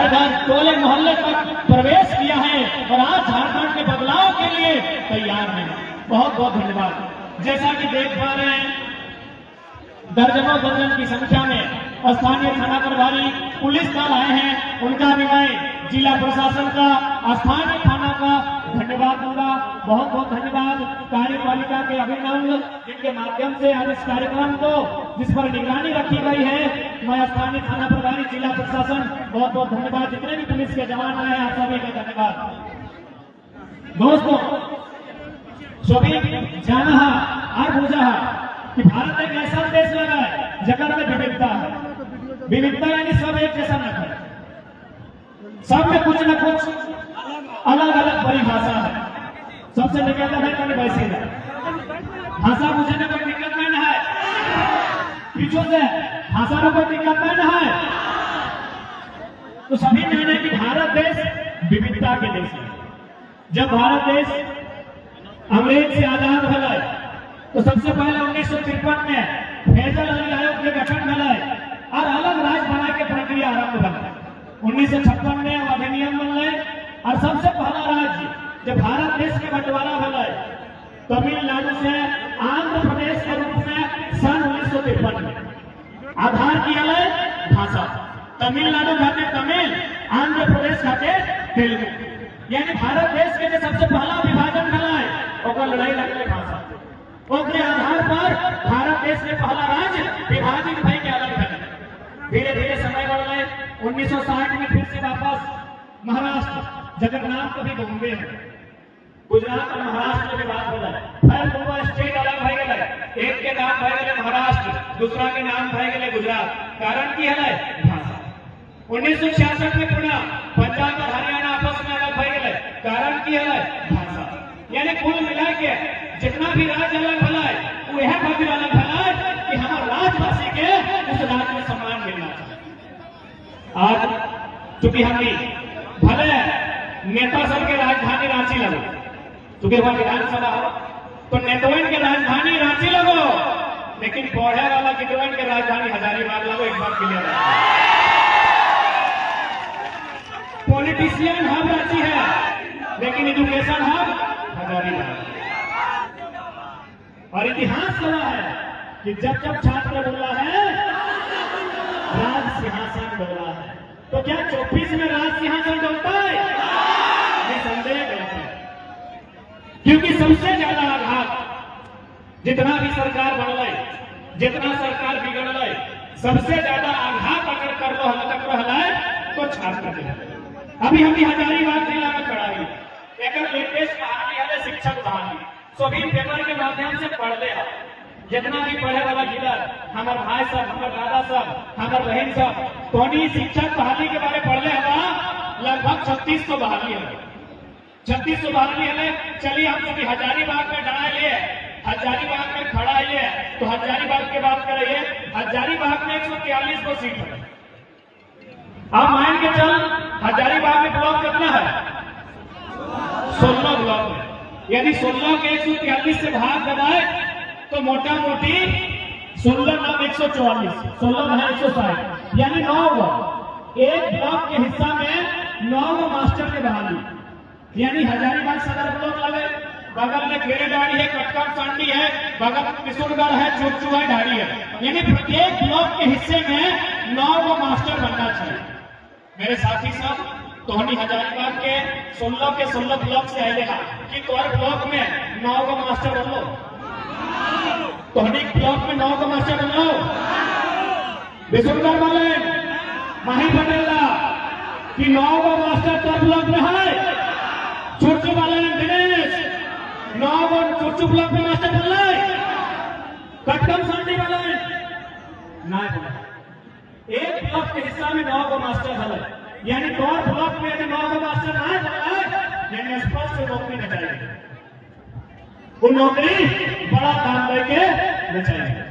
घर टोले मोहल्ले तक प्रवेश किया है और आज झारखंड के बदलाव के लिए तैयार है। बहुत बहुत धन्यवाद। जैसा कि देख पा रहे हैं, दर्जनों दर्जन की संख्या में स्थानीय थाना प्रभारी पुलिस दल आए हैं। उनका भी मैं जिला प्रशासन का, स्थानीय थाना का धन्यवाद दूंगा। बहुत बहुत धन्यवाद कार्यपालिका के अभिनव, जिनके माध्यम से आज इस कार्यक्रम को, जिस पर निगरानी रखी गई है, मैं स्थानीय थाना प्रभारी, जिला प्रशासन, बहुत बहुत धन्यवाद। जितने भी पुलिस के जवान आए हैं, आप सभी का धन्यवाद। दोस्तों, सभी जाना और बुझा कि भारत एक ऐसा देश लगा है जगत में विविधता है। विविधता यानी सब एक जैसा न है, सब में कुछ न कुछ अलग अलग परिभाषा है। सबसे निकलता है कभी वैसे भाषा मुझे में कोई दिक्कत नहीं है, पीछे से भाषा में कोई दिक्कत नहीं है। तो सभी जाने कि भारत देश विविधता के देश है। जब भारत देश अंग्रेज से आजाद भला, तो सबसे पहले 1953 में फैजल अली आयोग के गठन भला और अलग राज्य बनाने की प्रक्रिया आरंभ भला। 1956 में अधिनियम बनल और सबसे पहला राज्य जब भारत देश के बंटवारा भला तमिलनाडु से आंध्र प्रदेश के रूप में सन 1953 में आधार किया भाषा। तमिलनाडु खाते तमिल, आंध्र प्रदेश खाते तेलुगु। यानी भारत देश के जो सबसे पहला विभाजन भला और लड़ाई लगने भाषा के आधार पर भारत देश के पहला राज्य विभाजित भई के अलग है। धीरे धीरे समय बढ़ गए। 1960 में फिर से वापस महाराष्ट्र, जगत नाम कभी बॉम्बे है, गुजरात और महाराष्ट्र में विवाद हो जाए, फिर दोनों स्टेट अलग भई गए। एक के नाम भई गए महाराष्ट्र, दूसरा के नाम भई गए गुजरात। कारण की है भाषा। 1966 में पुनः पंजाब और हरियाणा आपस में अलग भई गए। कारण की है भाषा। यानी कुल मिला के जितना भी राज्य अलग भला है, वो यह खातिर अलग भला है कि हमारे राज्यवासी के उस राज्य में सम्मान मिलना चाहिए। आज चूंकि हम भले नेता सब के राजधानी रांची लगो, चूंकि वहां विधानसभा हो, तो नेतवन के राजधानी रांची लगो, लेकिन पढ़े वाला गिटवन के राजधानी हजारीबाग लगो। एक बार क्लियर है, पॉलिटिशियन हब रांची है, लेकिन एजुकेशन हब हजारीबाग। और इतिहास गवाह है कि जब जब छात्र बोला है राज सिंहासन डोला है, तो क्या 24 में राज सिंहासन डोलता है? निसंदेह डोलता है। क्योंकि सबसे ज्यादा आघात जितना भी सरकार बढ़ रही, जितना सरकार बिगड़ रही, सबसे ज्यादा आघात अगर कर रहा है तो छात्र के। अभी हम हजारीबाग जिला में खड़ा है, एक लेटेस्ट बहाली है शिक्षक बहाली। सभी पेपर के माध्यम से पढ़ ले, जितना भी पढ़े वाला जिला, हमारे भाई सब, हमारे दादा सब, हमारे बहन सब, तो शिक्षक बहाली के बारे पढ़ ले। लगभग 3600 बहाली है, 3600 बहाली है। चलिए हम लोग हजारीबाग में डरा लिए, हजारीबाग में खड़ा है, तो हजारीबाग की बात करिए। हजारीबाग में 143 को सीट है। आप मान के चल, हजारीबाग में ब्लॉक कितना है? 16 ब्लॉक है। यदि 16 के 143 से भाग दबाए तो मोटा मोटी 16 9 144, 16 9 160, यानी 9 ब्लॉक। एक ब्लॉक के हिस्सा में 9 मास्टर के बहाली। यानी हजारीबाग सदर ब्लॉक लगे, बगल में केरेडाड़ी है, कटकम सांडी है, बगल में किशोरगढ़ है, चोचू है, ढाड़ी है। यानी प्रत्येक ब्लॉक के हिस्से में 9 मास्टर बनना चाहिए। मेरे साथी सब, तोहनी हजारीबाग के 16 ब्लॉक से आए कि तोहर ब्लॉक में 9 मास्टर बन लो, तोहनी ब्लॉक में 9 मास्टर बन लो। बिशुनगढ़ वाले माही पटेला कि 9 मास्टर तोहर ब्लॉक में है। चुरचू वाले दिनेश 9 चुरचू ब्लॉक में मास्टर बन ले। कटकम सांडी वाले ना, एक ब्लॉक के हिस्सा में 9 मास्टर है। यानी तोर ब्लॉक में यदि 9 मास्टर ना बनाए, यानी स्पष्ट नौकरी न चाहिए। वो नौकरी बड़ा काम करके न चाहिए।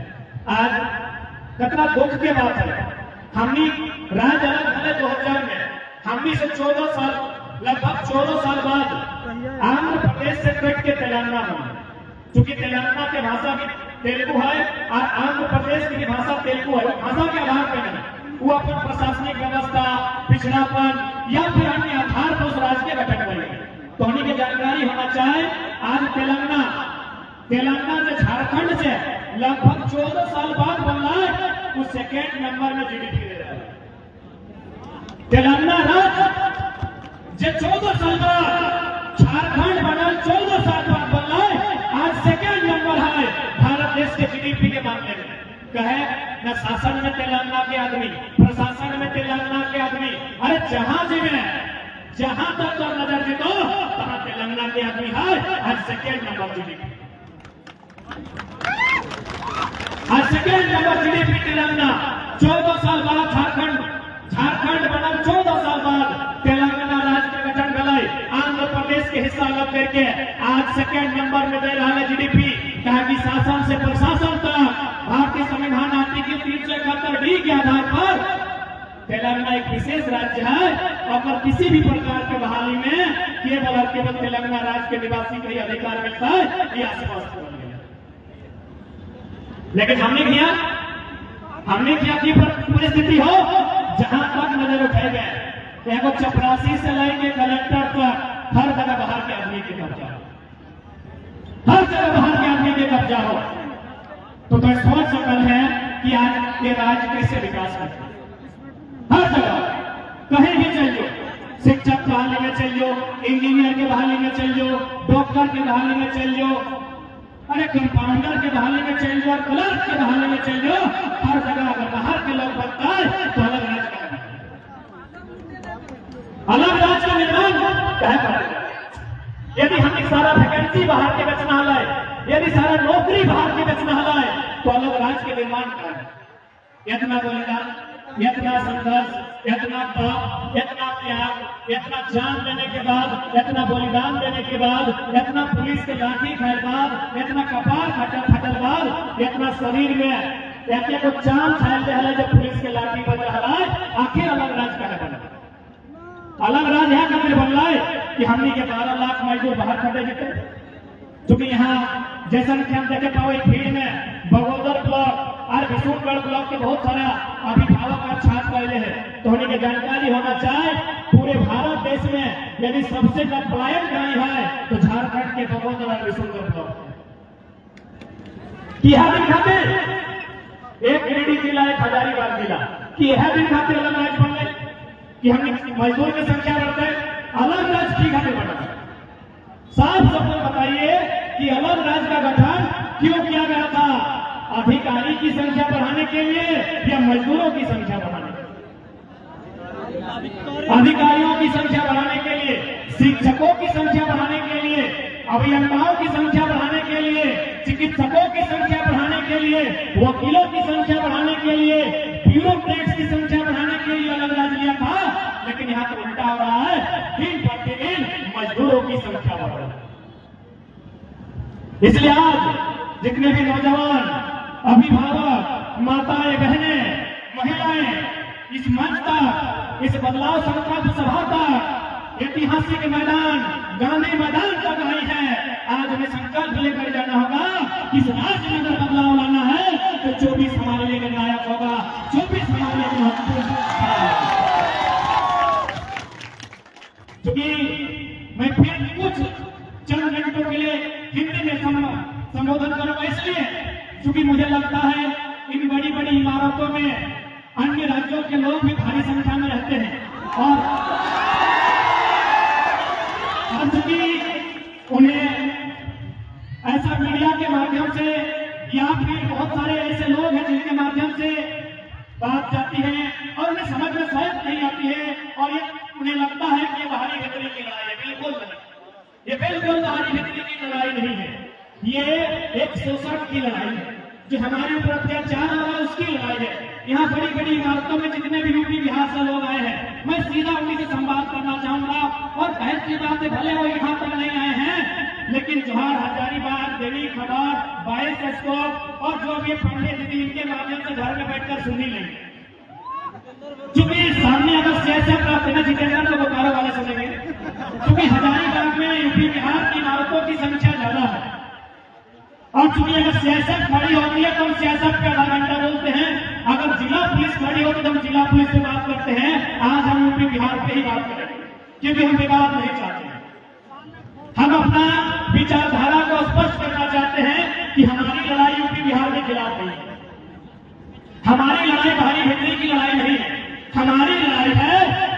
आज कितना दुख की बात है, हमने राज्य अलग भले 2000 में, हमने से 14 साल, लगभग 14 साल बाद आंध्र प्रदेश से कट के तेलंगाना बना। चूंकि तेलंगाना की भाषा भी तेलुगु है और आंध्र प्रदेश की भाषा तेलुगु है, भाषा के आधार पर नहीं। वो अपन प्रशासनिक व्यवस्था, पिछड़ापन या फिर अन्य आधार पर उस राज्य के गठन करेंगे। तो उन्हीं की जानकारी होना चाहे। आज तेलंगाना से झारखंड से लगभग 14 साल बाद बन रहा है, वो सेकेंड नंबर में जीडीपी दे रहा है। तेलंगाना राज्य जो 14 साल बाद, झारखंड बना 14 साल बाद बन रहा है, आज सेकेंड नंबर है भारत देश के जीडीपी के मामले में। कहे न शासन में तेलंगाना के आदमी, प्रशासन में तेलंगाना के आदमी, अरे जहां तक तो नजर जीतो वहां तेलंगाना के आदमी है। आज सेकेंड नंबर जीडीपी, आज सेकेंड नंबर जीडीपी तेलंगाना। 14 साल बाद झारखंड बना 14 साल बाद तेलंगाना राज्य के गठन गए, आंध्र प्रदेश के हिस्सा लग करके आज सेकेंड नंबर में दे रहा है जीडीपी। कहा कि शासन से प्रशासन तक भारतीय संविधान आर्टिकल 371D के आधार पर तेलंगाना एक विशेष राज्य है और किसी भी प्रकार के बहाली में केवल और केवल तेलंगाना राज्य के निवासी को ही अधिकार मिलता है, ये स्पष्ट हो गया। लेकिन हमने क्या की परिस्थिति हो, जहां तक नजर उठाए गए देखो चपरासी से लेके कलेक्टर तक हर जगह बाहर के आदमी के कब्जा, हर जगह बाहर के आदमी के कब्जा हो। तो सोच सकल है कि आज ये राज्य कैसे विकास करते। हर जगह कहीं भी चलिए, शिक्षक के बहाली में चलिए, इंजीनियर के बहाली में चलिए, डॉक्टर के बहाली में चलिए, अरे कंपाउंडर के बहाली में चलिए और क्लर्क के बहाली में चलिए, हर जगह अगर बाहर के लोग बनता है तो अलग राज्य का निर्माण क्या करेगा। यदि हम सारा वैकेंसी बाहर के बेचना है, यदि सारा नौकरी बाहर के बेचना है, तो अलग राज्य के निर्माण करें। इतना बलिदान, इतना संघर्ष, इतना पाप, इतना त्याग, इतना जान देने के बाद, इतना बलिदान देने के बाद, इतना पुलिस के लाठी खाए बाद, इतना कपार फटल बाद, इतना शरीर में को चांद छायल रहा जब पुलिस के लाठी बज रहा है, आखिर अलग राज्य का बना। अलग राज्य है कभी बन रहा है कि हमने के 12 लाख मजदूर बाहर खड़े जीते। क्योंकि यहाँ जैसा कि हम देखे पाओ फील्ड में बगोदर ब्लॉक और विशुनगढ़ ब्लॉक के बहुत सारा अभिभावक और छात्र रहे हैं। तो उन्हें की जानकारी होना चाहे, पूरे भारत देश में यदि सबसे पलायन कहीं है तो झारखंड के बगोदर और विशुनगढ़ ब्लॉक की यह दिन खाते एक गिरिडीह जिला, एक हजारीबाग जिला की यह दिन खाते अलग राज्य बन गए कि हमने मजदूर की संख्या बढ़ते अलग राज्य की खाते बढ़ा। साफ सबको बताइए कि अलग राज्य का गठन क्यों किया गया था? अधिकारी की संख्या बढ़ाने के लिए या मजदूरों की संख्या बढ़ाने के लिए? अधिकारियों की संख्या बढ़ाने के लिए, शिक्षकों की संख्या बढ़ाने के लिए, अभियंताओं की संख्या बढ़ाने के लिए, चिकित्सकों की संख्या बढ़ाने के लिए, वकीलों की संख्या बढ़ाने के लिए, ब्यूरोक्रेट्स की संख्या बढ़ाने के लिए अलग राज्य लिया था। लेकिन यहाँ तो उल्टा हो रहा है, दिन प्रतिदिन मजदूरों की संख्या बढ़ रही है। इसलिए आज जितने भी नौजवान, अभिभावक, माताएं, बहनें, महिलाएं इस मंच तक, इस बदलाव संकल्प सभा तक, ऐतिहासिक मैदान गांधी मैदान तक आई है, आज हमें संकल्प लेकर जाना होगा कि इस राज्य में अगर बदलाव लाना है तो 24 हमारे लिए निर्णायक होगा, 24 हमारे लिए महत्वपूर्ण। क्योंकि मैं फिर कुछ चंद घंटों के लिए हिंदी में संबोधन करूंगा, इसलिए क्योंकि मुझे लगता है इन बड़ी बड़ी इमारतों में अन्य राज्यों के लोग भी भारी संख्या में रहते हैं और चूंकि उन्हें ऐसा मीडिया के माध्यम से या फिर बहुत सारे ऐसे लोग हैं जिनके माध्यम से बात जाती है और उन्हें समझ में शायद नहीं आती है और ये उन्हें लगता है कि ये बाहरी भीतरी की लड़ाई है। बिल्कुल नहीं, ये बिल्कुल बाहरी भीतरी की लड़ाई नहीं है। ये एक शोषण की लड़ाई है, जो हमारे ऊपर अत्याचार हो रहा है उसकी लड़ाई है। यहाँ बड़ी बड़ी इमारतों में जितने भी यूपी बिहार से लोग आए हैं, मैं सीधा उन्हीं से संवाद करना चाहूंगा। और बहस की बात है, भले वो यहाँ तक नहीं आए हैं, लेकिन जोहार, हजारीबाग, दैनिक खबर, 22 स्कोप और जो भी पंडित दीदी इनके माध्यम से घर में बैठकर सुन ही लेंगे। क्योंकि सामने अगर सियासत प्राप्त न जीतेगा तो बोकारो वाले सुनेंगे। क्योंकि हजारीबाग में यूपी बिहार की इमारतों की संख्या ज्यादा है और चूंकि अगर सियासत खड़ी होती है तो हम सियासत का आधा घंटा बोलते हैं, अगर जिला पुलिस खड़ी गलती हो तो हम जिला पुलिस से बात करते हैं। आज हम यूपी बिहार पे ही बात करेंगे, क्योंकि हम विवाद नहीं चाहते हैं। हम अपना विचारधारा को स्पष्ट करना चाहते हैं कि हमारी लड़ाई यूपी बिहार के खिलाफ नहीं है, हमारी लड़ाई भाई भित्री की लड़ाई नहीं है, हमारी लड़ाई है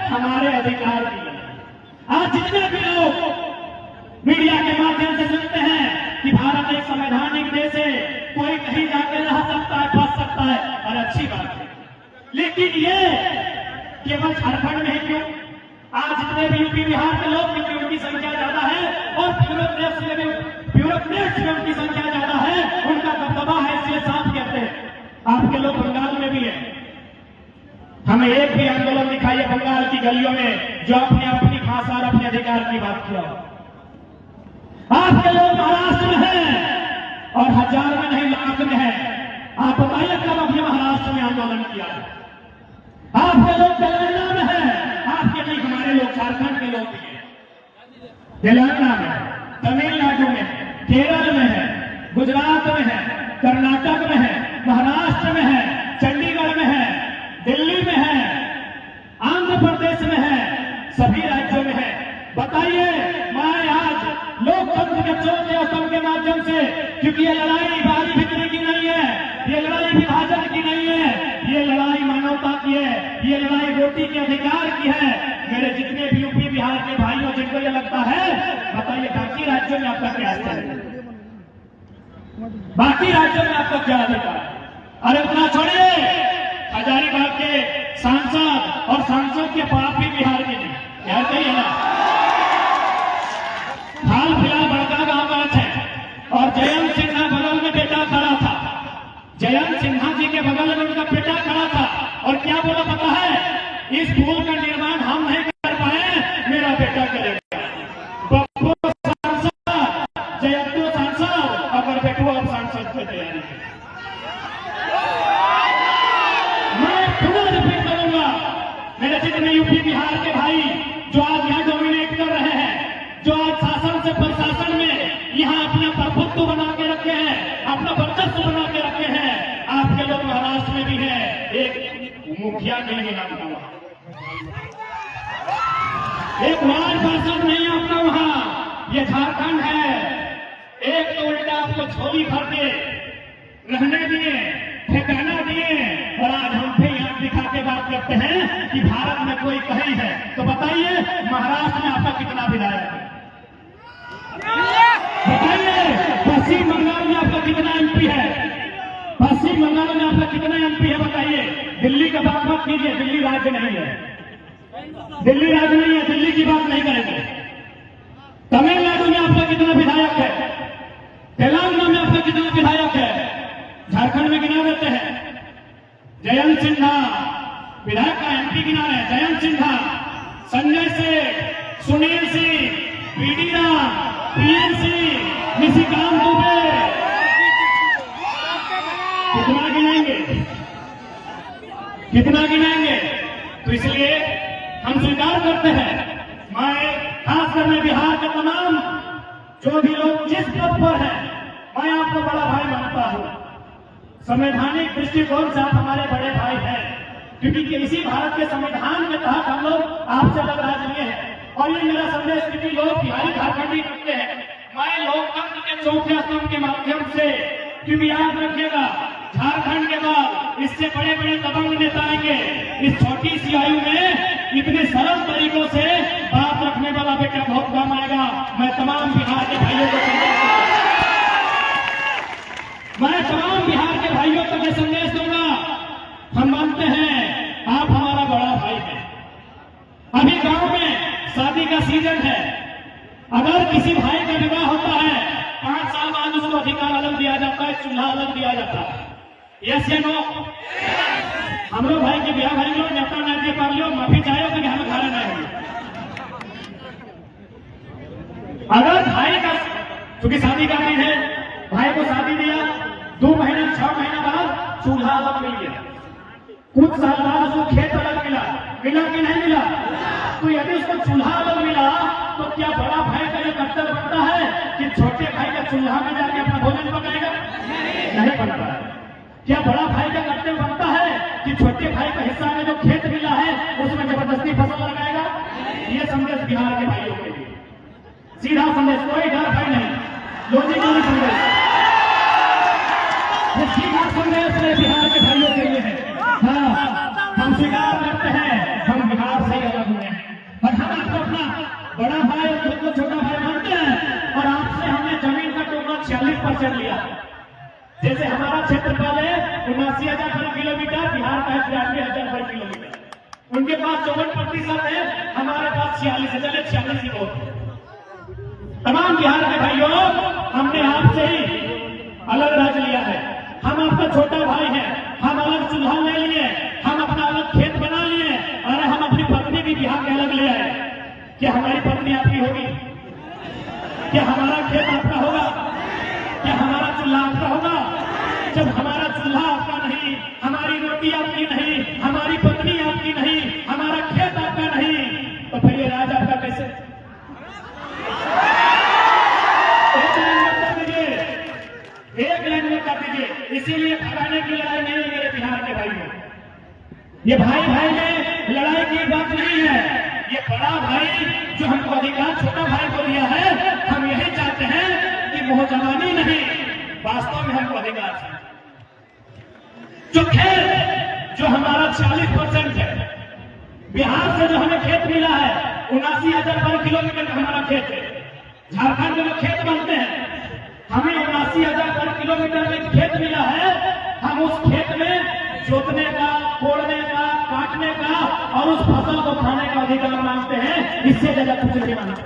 हमारे अधिकार की लड़ाई। आज जितने भी लोग मीडिया के माध्यम से सुनते हैं कि भारत एक संवैधानिक देश है, कोई कहीं जाके रह सकता है, बच सकता है, और अच्छी बात है, लेकिन ये केवल झारखंड में ही क्यों? आज जितने भी यूपी बिहार के लोग, क्योंकि उनकी संख्या ज्यादा है और ब्यूरोक्रेट्स में उनकी संख्या ज्यादा है, उनका दबदबा है, इसलिए साफ कहते हैं। आपके लोग बंगाल में भी है, हमें एक भी आंदोलन दिखाइए बंगाल की गलियों में जो अपने अपनी भाषा और अपने अधिकार की बात किया। आपके लोग महाराष्ट्र में हैं और हजार में नहीं लाख में है। आप बताइए कब अपने महाराष्ट्र में आंदोलन किया? आपके लोग तेलंगाना में हैं, आपके नहीं, हमारे लोग झारखंड के लोग भी हैं, तेलंगाना में, तमिलनाडु में, केरल में है, गुजरात में है, कर्नाटक में है, महाराष्ट्र में है, चंडीगढ़ में है, दिल्ली में है, आंध्र प्रदेश में है, सभी राज्यों में है। बताइए, मैं आज लोकतंत्र के चौथे स्तंभ के माध्यम से, क्योंकि ये लड़ाई बारी भित्री की नहीं है, ये लड़ाई विभाजन की नहीं है, ये लड़ाई मानवता की है, ये लड़ाई रोटी के अधिकार की है। मेरे जितने भी यूपी बिहार के भाइयों जिनको ये लगता है, बताइए बाकी राज्यों में आपका क्या स्तर है? बाकी राज्यों में आपका क्या अधिकार है? अरे उतना छोड़िए, हजारीबाग के सांसद और सांसद के बाप भी बिहार के नहीं, क्या कहिए ना। हाल फिलहाल बड़का गांव बात है, और जयंत सिन्हा बगल में बेटा खड़ा था, जयंत सिन्हा जी के बगल में उनका बेटा खड़ा था, और क्या बोला पता है? इस पुल का निर्माण हम नहीं कर पाए, मेरा बेटा करेगा। बब्बू सांसद, जयंत सांसद, अगर बेटू अब सांसद की तैयारी है। मैं पुनः रिपीट करूंगा, मेरे जितने यूपी बिहार के भाई जो आज यहाँ डोमिनेट कर रहे हैं, जो आज शासन से प्रशासन में यहाँ अपना प्रभुत्व बना के रखे हैं, अपना वर्चस्व बना के रखे हैं, आपके लोग महाराष्ट्र में भी है, एक मुखिया नहीं है आपका वहां, एक वार्ड पार्षद नहीं है आपका वहां। ये झारखंड है, एक तो उल्टा आपको झोली भर के रहने दिए, ठिकाना दिए, और आज हम भी यहाँ दिखा के बात करते हैं कि भारत में कोई कहीं है। तो बताइए, महाराष्ट्र में आपका कितना विधायक है? बताइए, पश्चिम बंगाल में आपका कितना एमपी है? पश्चिम बंगाल में आपका कितना एमपी है? बताइए। दिल्ली का बात मत कीजिए, दिल्ली राज्य नहीं है, दिल्ली राज्य नहीं है, दिल्ली की बात नहीं करेंगे। तमिलनाडु में आपका कितना विधायक है? तेलंगाना में आपका कितना विधायक है? झारखंड में गिना देते हैं। जयंत सिन्हा विधायक का एमपी गिना रहे हैं, जयंत सिन्हा, संजय सेठ, सुनील सिंह, पीडी राम, पीएन सिंह, निशिकांत दुबे, कितना गिनाएंगे, कितना गिनाएंगे? तो इसलिए हम स्वीकार करते हैं, मैं खासकर मैं बिहार के तमाम जो भी लोग जिस पद पर है, मैं आपको बड़ा भाई मानता हूं। संवैधानिक दृष्टिकोण से आप हमारे बड़े भाई हैं, क्योंकि इसी भारत के संविधान के तहत हम लोग आपसे अलग राज्य लिए हैं। और ये मेरा संदेश क्योंकि लोग बिहारी झारखंडी करते हैं, मैं लोकतंत्र के चौथे स्तंभ के माध्यम से, क्योंकि याद रखिएगा, झारखंड के बाद इससे बड़े बड़े दबंग नेता आएंगे। इस छोटी सी आयु में इतने सरल तरीकों से बात रखने वाला बेटा बहुत कम आएगा। मैं तमाम बिहार के भाइयों को मैं तमाम बिहार के भाइयों को मैं संदेश दूंगा, हम मानते हैं आप हमारा बड़ा भाई है। अभी गांव में शादी का सीजन है, अगर किसी भाई का विवाह होता है, 5 साल बाद उसको अधिकार अलग दिया जाता है, चूल्हा अलग दिया जाता है। यस या नो? हम लोग भाई के ब्याह भाई लोग नेता नहीं दे पा लो, माफी चाहे तो हमें खाना नहीं होगी। अगर भाई का, क्योंकि शादी का दिन है, भाई को शादी दिया, 2 महीने 6 महीना बाद चूल्हा अलग मिल गया, कुछ साल बाद उसको खेत अलग मिला, मिला कि नहीं मिला? तो यदि उसको चूल्हा अलग मिला, तो क्या बड़ा भाई का ये कर्तव्य बनता है कि छोटे भाई का चूल्हा में जाके अपना भोजन पकाएगा? नहीं बनता है। क्या बड़ा भाई का कर्तव्य बनता है कि कि छोटे भाई को हिस्सा में जो खेत मिला है उसमें जबरदस्ती फसल लगाएगा। ये संदेश बिहार के भाइयों के लिए सीधा संदेश, कोई डर भय नहीं, लॉजिकली संदेश, ये सीधा संदेश है बिहार के भाइयों के लिए है। हाँ, हम स्वीकार करते हैं हम बिहार से अलग हुए हैं और हम आपको अपना बड़ा भाई और खुद को छोटा भाई मानते हैं और आपसे हमने जमीन का टुकड़ा 46% लिया। जैसे हमारा क्षेत्रफल है 79,000 वर्ग किलोमीटर, बिहार का है 93,000 वर्ग किलोमीटर, उनके पास 54% है, हमारे पास 46 है, चलिए 46 ही बहुत। तमाम बिहार के भाइयों, हमने आपसे ही अलग राज्य लिया है, हम आपका छोटा भाई हैं, हम अलग चूल्हा ले लिए, हम अपना अलग खेत बना लिए और हम अपनी पत्नी भी बिहार के अलग ले आए। क्या हमारी पत्नी आपकी होगी? क्या हमारा खेत आपका होगा? क्या हमारा चूल्हा आपका होगा? जब हमारा चूल्हा आपका नहीं, हमारी रोटी आपकी नहीं, हमारी पत्नी आपकी नहीं, हमारा खेत आपका नहीं, तो फिर ये राज आपका कैसे? एक लाइन में कर दीजिए। इसीलिए भगाने की लड़ाई नहीं है मेरे बिहार के भाइयों, ये भाई भाई में लड़ाई की बात नहीं है। ये बड़ा भाई जो हमको अधिकार छोटा भाई को दिया है, हम यही चाहते हैं कि वो जवानी नहीं, वास्तव में हमको अधिकार है। जो खेत जो हमारा 40% है, बिहार से जो हमें खेत मिला है 79,000 वर्ग किलोमीटर का हमारा खेत है। झारखंड में जो खेत बनते हैं, हमें 79,000 वर्ग किलोमीटर में खेत मिला है, हम उस खेत में जोतने का, कोड़ने का, काटने का और उस फसल को खाने का अधिकार मांगते हैं, इससे ज्यादा कुछ नहीं मांगते।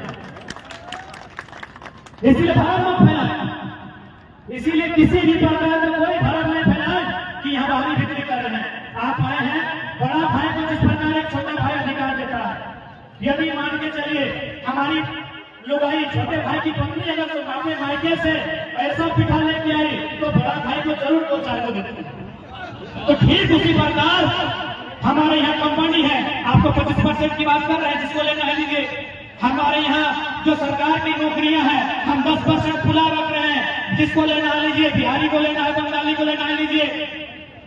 इसीलिए भ्रम मत फैलाएं, इसीलिए किसी भी प्रकार का कोई भ्रम नहीं फैलाएं कि हम हमारी बिक्री कर रहे हैं। आप आए हैं, बड़ा भाई को जिस प्रकार एक छोटा भाई अधिकार देता है, यदि मान के चलिए हमारी लुगाई छोटे भाई की पत्नी अगर तो मामे मायके से ऐसा पिठा लेके आई तो बड़ा भाई को जरूर दो चार को देते हैं। तो ठीक उसी प्रकार हमारे यहाँ कंपनी है, आपको 25% की बात कर रहे हैं, जिसको लेना है लीजिए। हमारे यहाँ जो सरकार की नौकरियां हैं, हम 10% खुला रख रहे हैं, जिसको लेना है लीजिए। बिहारी को लेना है, बंगाली को लेना है लीजिए।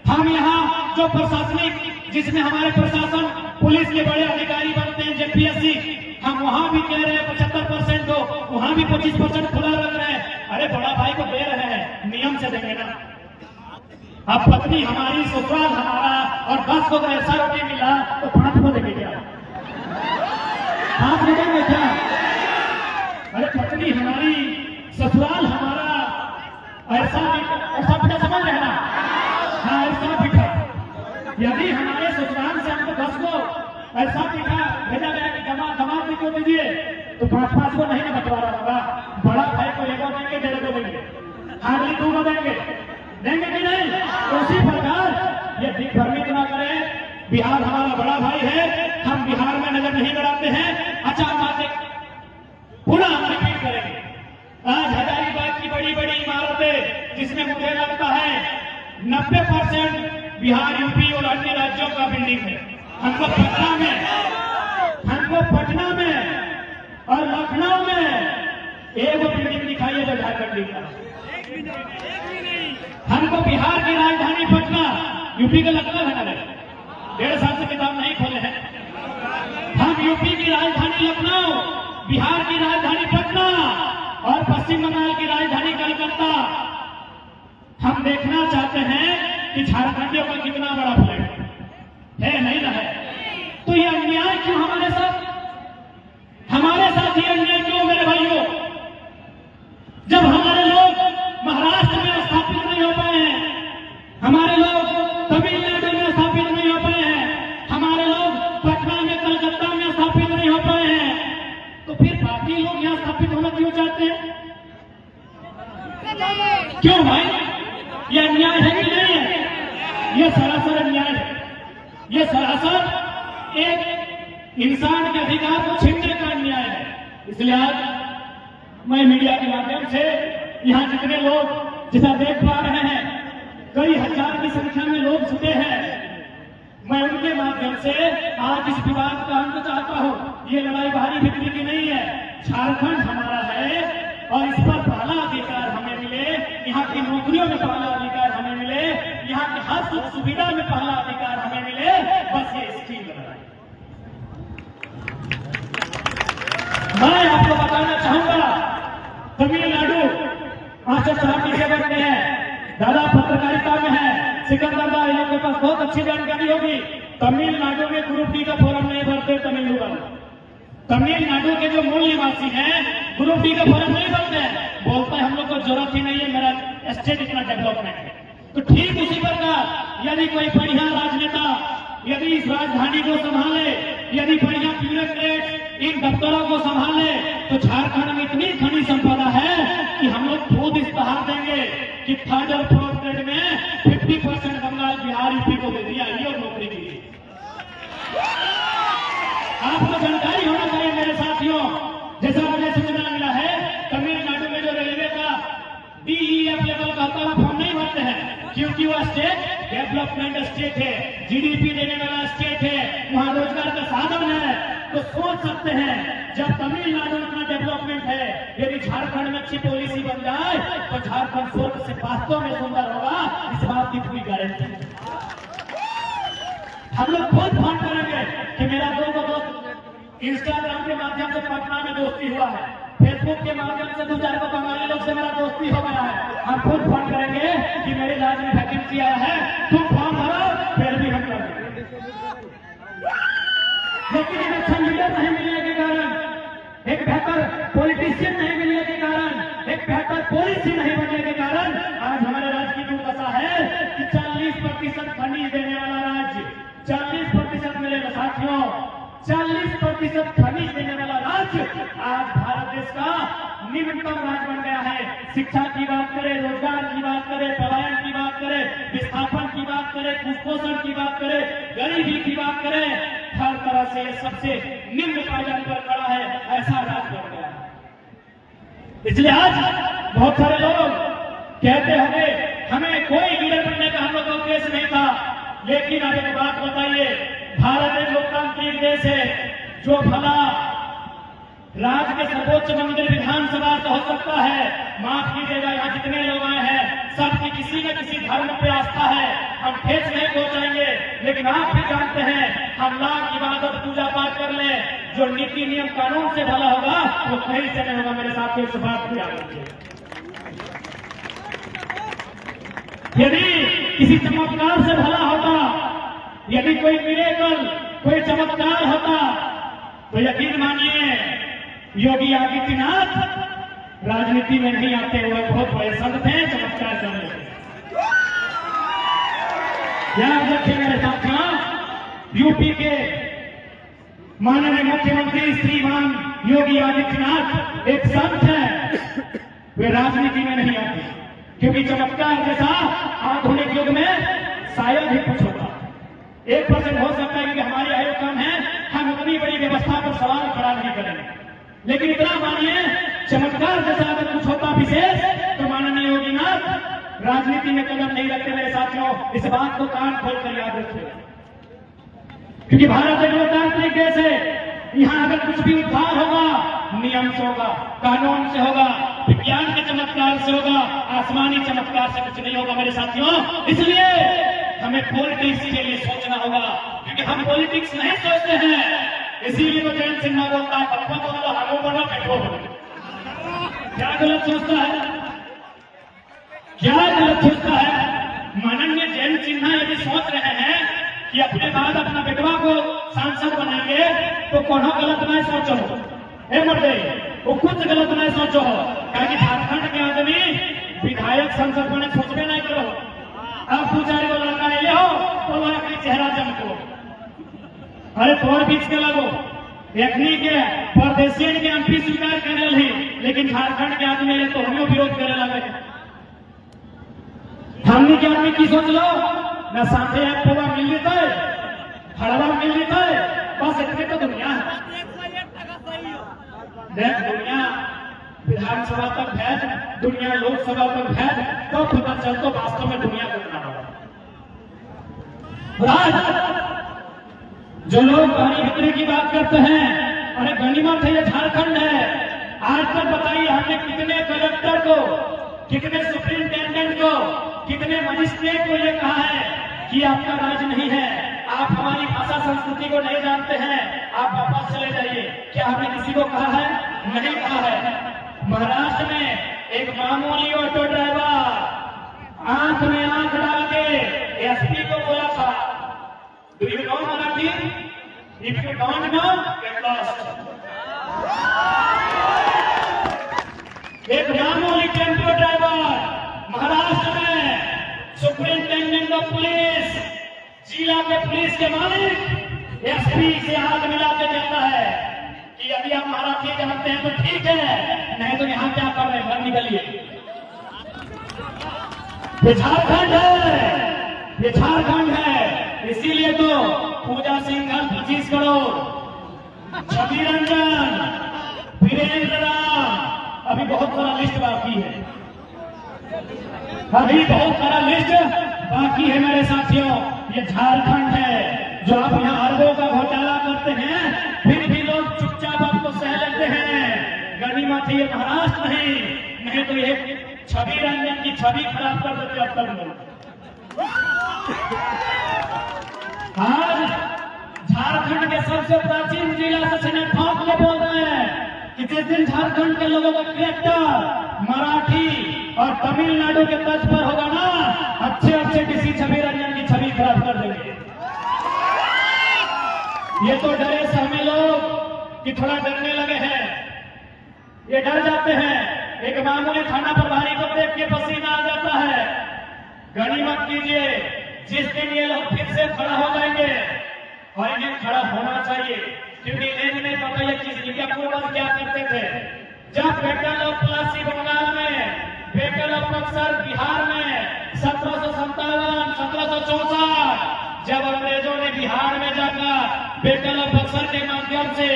हम यहाँ जो प्रशासनिक, जिसमें हमारे प्रशासन पुलिस के बड़े अधिकारी बनते हैं, जेपीएससी, हम वहां भी कह रहे हैं 75% दो, वहां भी 25% खुला रख रहे हैं। अरे बड़ा भाई को दे रहे हैं, नियम से देंगे ना। अब पत्नी हमारी, ससुराल हमारा और 10 को ऐसा रोटी मिला तो 5 को देंगे क्या? 5 को देंगे क्या? अरे पत्नी हमारी, ससुराल हमारा, ऐसा पिठा समझ रहे ना? हाँ, ऐसा पिठा। यदि हमारे ससुराल से हमको 10 को ऐसा पिठा भेजा गया कि दमाद को दीजिए तो 5-5 को नहीं ना बंटवारा होगा। बड़ा भाई को 1 को देंगे, 1.5 को देंगे, हार्डली 2 को देंगे कि नहीं? तो उसी प्रकार ये दिग्भ्रमित ना करें, बिहार हमारा बड़ा भाई है, हम बिहार में नजर नहीं गड़ाते हैं। अच्छा, बातें पुनः हम रिपीट करेंगे। आज हजारीबाग की बड़ी बड़ी इमारतें, जिसमें मुझे लगता है 90% बिहार, यूपी और अन्य राज्यों का बिल्डिंग है। हमको पटना में और लखनऊ में एक बिल्डिंग दिखाई है जो झारखंड का। हमको बिहार की राजधानी पटना, यूपी का लखनऊ है ना, 1.5 साल से किताब नहीं खोले हैं। हम यूपी की राजधानी लखनऊ, बिहार की राजधानी पटना और पश्चिम बंगाल की राजधानी कलकत्ता। हम देखना चाहते हैं कि झारखंडियों का कितना बड़ा फ्लैट है, नहीं ना है? तो ये अन्याय क्यों हमारे साथ ये अन्याय क्यों मेरे भाइयों? जब हमारे लोग महाराष्ट्र में स्थापित नहीं हो पाए हैं, हमारे लोग तमिलनाडु में स्थापित नहीं हो पाए हैं, हमारे लोग पटना में, कलकत्ता में स्थापित नहीं हो पाए हैं, तो फिर बाकी लोग यहाँ स्थापित होना क्यों चाहते हैं? क्यों भाई? ये अन्याय है कि नहीं है? ये सरासर अन्याय है। ये सरासर एक इंसान के अधिकार को छीनने का अन्याय है। इसलिए आज मैं मीडिया के माध्यम से यहाँ जितने लोग जितना देख पा रहे हैं, कई हजार की संख्या में लोग जुटे हैं, मैं उनके माध्यम से आज इस विवाद का अंत चाहता हूँ। ये लड़ाई बाहरी बिक्री की नहीं है, झारखंड हमारा है और इस पर पहला अधिकार हमें मिले, यहाँ की नौकरियों में पहला अधिकार हमें मिले, यहाँ की हर सुख सुविधा में पहला अधिकार हमें पार्षद साहब नीचे बैठते हैं, दादा पत्रकारिता में है, सिकंदर दा, इन लोगों के पास बहुत अच्छी जानकारी होगी। तमिलनाडु में ग्रुप डी का फॉर्म नहीं भरते तमिल लोग। तमिलनाडु के जो मूल निवासी हैं ग्रुप डी का फॉर्म नहीं भरते हैं, बोलते हैं हम लोग को जरूरत ही नहीं है, मेरा स्टेट इतना डेवलपमेंट है। तो ठीक उसी प्रकार यदि कोई बढ़िया राजनेता यदि इस राजधानी को संभाले, यदि बढ़िया ब्यूरोक्रेट इन दफ्तरों को संभाले, तो झारखंड में इतनी खनिज संपदा है कि हम लोग खुद इस्तेहार देंगे कि थर्ड और फोर्थ ग्रेड में 50% बंगाल बिहार यूपी को दे दिया, ये और नौकरी की। आपको जानकारी होना चाहिए मेरे साथियों, जैसा मुझे सूचना मिला है तमिलनाडु में जो रेलवे का DEF लेवल का होता है फॉर्म नहीं भरते हैं, क्योंकि वह स्टेट डेवलपमेंट स्टेट है, GDP देने वाला स्टेट है, वहाँ रोजगार का साधन है। तो सोच सकते हैं जब तमिलनाडु इतना डेवलपमेंट है, यदि झारखंड में अच्छी पॉलिसी बन जाए तो झारखंड स्वर्ग से वास्तव में सुंदर होगा, इस बात की पूरी गारंटी है। हम लोग बहुत फोन करेंगे कि मेरा दोस्त इंस्टाग्राम के माध्यम से पटना में दोस्ती हुआ है, फेसबुक के माध्यम से 2-4 को बंगाली लोग से मेरा दोस्ती हो गया है। हम खुद फोन करेंगे कि मेरे राज्य में वैकेंसी आया है, तुम फॉर्म भरो, फिर भी हम करेंगे। लेकिन इलेक्शन लीडर नहीं मिलने के कारण, एक बेहतर पॉलिटिशियन नहीं मिलने के कारण, एक बेहतर पॉलिसी नहीं बनने के कारण आज हमारे राज्य की दुर्दशा है कि 40% खनिज देने वाला राज्य, 40% मेरे साथियों, 40% खनिज देने वाला राज्य आज भारत देश का निम्नतम राज्य बन गया है। शिक्षा की बात करें, रोजगार की बात करें, पलायन की बात करें, विस्थापन की बात करें, कुपोषण की बात करें, गरीबी की बात करें, हर तरह से सबसे निम्न पायदान पर खड़ा है, ऐसा राज्य बन गया है। इसलिए आज बहुत सारे लोग कहते होंगे हमें कोई लीडर बनने का हम लोग का उद्देश्य नहीं था, लेकिन अब एक बात बताइए, भारत एक लोकतांत्रिक देश है, जो भला राज्य के सर्वोच्च मंदिर विधानसभा से हो सकता है, माफ कीजिएगा यहाँ जितने लोग आए हैं सबकी किसी न किसी धर्म पे आस्था है, हम ठेस नहीं पहुंचाएंगे, लेकिन आप भी जानते हैं हम लाख इबादत पूजा पाठ कर ले, जो नीति नियम कानून से भला होगा वो कहीं से नहीं होगा। मेरे साथ इस बात को याद रखिए, यदि किसी चमत्कार से भला होता, यदि कोई मिरेकल, कोई चमत्कार होता, तो यकीन मानिए योगी आदित्यनाथ राजनीति में नहीं आते हुए बहुत बड़े संत थे चमत्कार करने के। याद रखिए मेरे साथियों, यूपी के माननीय मुख्यमंत्री श्रीमान योगी आदित्यनाथ एक संत हैं, वे राजनीति में नहीं आते, क्योंकि चमत्कार जैसा आधुनिक युग में शायद ही कुछ होता। 1% हो सकता है कि हमारी आयु कम है, हम उतनी बड़ी व्यवस्था पर सवाल खड़ा नहीं करेंगे, लेकिन इतना मानिए चमत्कार जैसा अगर कुछ होता विशेष तो माननीय योगीनाथ राजनीति में कदम नहीं रखते। मेरे साथियों, इस बात को कान खोलकर याद रखिए, क्योंकि भारत एक लोकतांत्रिक देश है, यहाँ अगर कुछ भी उद्धार होगा नियम से होगा, कानून से होगा, विज्ञान के चमत्कार से होगा, आसमानी चमत्कार से कुछ नहीं होगा। मेरे साथियों, इसलिए हमें पॉलिटिक्स के लिए सोचना होगा, क्योंकि हम पॉलिटिक्स नहीं सोचते हैं। इसीलिए तो जयंत सिन्हा बोलता है पप्पा बोलो, हमो बोलो, बैठो बोलो। क्या गलत सोचता है, क्या गलत सोचता है? माननीय जयंत सिन्हा यदि सोच रहे हैं कि अपने बाद अपना बेटवा को सांसद बनाएंगे, तो कोनो गलत नहीं सोचो, हे मर्दे, वो कुछ गलत नहीं सोचो, क्योंकि झारखंड के आदमी विधायक संसद बने सोचबे नहीं करो। अब पुजारी को लड़का ले हो तो वह अपनी चेहरा चमको, अरे तोड़ बीच के लगो, एकनी के परदेशियन के एमपी स्वीकार करे रही, लेकिन झारखंड के आदमी तो हमियो विरोध करे लगे। हमने के आदमी की सोच लो न साथे पोवा मिल लेता है, हड़वा मिल लेता है, बस इतने तो दुनिया है। देख दुनिया विधानसभा तक भेज, दुनिया लोकसभा तक भेज, तो पता चलता वास्तव में दुनिया कितना होगा। जो लोग पानी बिक्री की बात करते हैं, अरे गनीमत है ये झारखंड है। आज तक बताइए हमने कितने कलेक्टर को, कितने सुप्रिंटेंडेंट को, कितने मजिस्ट्रेट को ये कहा है कि आपका राज नहीं है, आप हमारी भाषा संस्कृति को नहीं जानते हैं, आप वापस चले जाइए। क्या हमने किसी को कहा है? नहीं कहा है। महाराष्ट्र में एक मामूली ऑटो ड्राइवर आंख में आंख डाल के एसपी को बोला था, do you know Marathi? If you don't know get lost. एक मामूली टेम्पो ड्राइवर महाराष्ट्र में सुप्रिंटेंडेंट ऑफ पुलिस, जिला के पुलिस के मालिक एसपी से हाथ मिला के कहता है कि यदि आप मराठी जानते हैं तो ठीक है, नहीं तो यहां क्या कर रहे हैं, घर निकलिए। ये झारखंड है, ये झारखंड है। इसीलिए तो पूजा सिंघल 25 करोड़, छवि रंजन, वीरेंद्र राम, अभी बहुत बड़ा लिस्ट बाकी है, अभी बहुत बड़ा लिस्ट बाकी है मेरे साथियों। ये झारखंड है जो आप यहाँ अरबों का घोटाला करते हैं, फिर भी लोग चुपचाप आपको सह लेते हैं। गनीमत ये महाराष्ट्र नहीं तो ये छवि रंजन की छवि खराब कर देते अब तक लोग। आज झारखंड के सबसे प्राचीन जिला से सीने ठोक के बोल रहे हैं कि जिस दिन झारखंड के लोगों का कैरेक्टर मराठी और तमिलनाडु के तर्ज पर होगा ना, अच्छे किसी छवि रंजन की छवि खराब कर देंगे। ये तो डरे से हमें लोग कि थोड़ा डरने लगे हैं, ये डर जाते हैं। एक मामूली थाना प्रभारी को देख के पसीना आ जाता है। गनीमत कीजिए, जिस दिन ये लोग फिर से खड़ा हो जाएंगे, और इन्हें खड़ा होना चाहिए, क्योंकि इन्हें नहीं पता ये चीज क्या पूर्वज क्या करते थे। जब बैटल ऑफ प्लासी बंगाल में, बैटल ऑफ बक्सर बिहार में 1757, 1764 जब अंग्रेजों ने बिहार में जाकर बैटल ऑफ बक्सर के माध्यम से,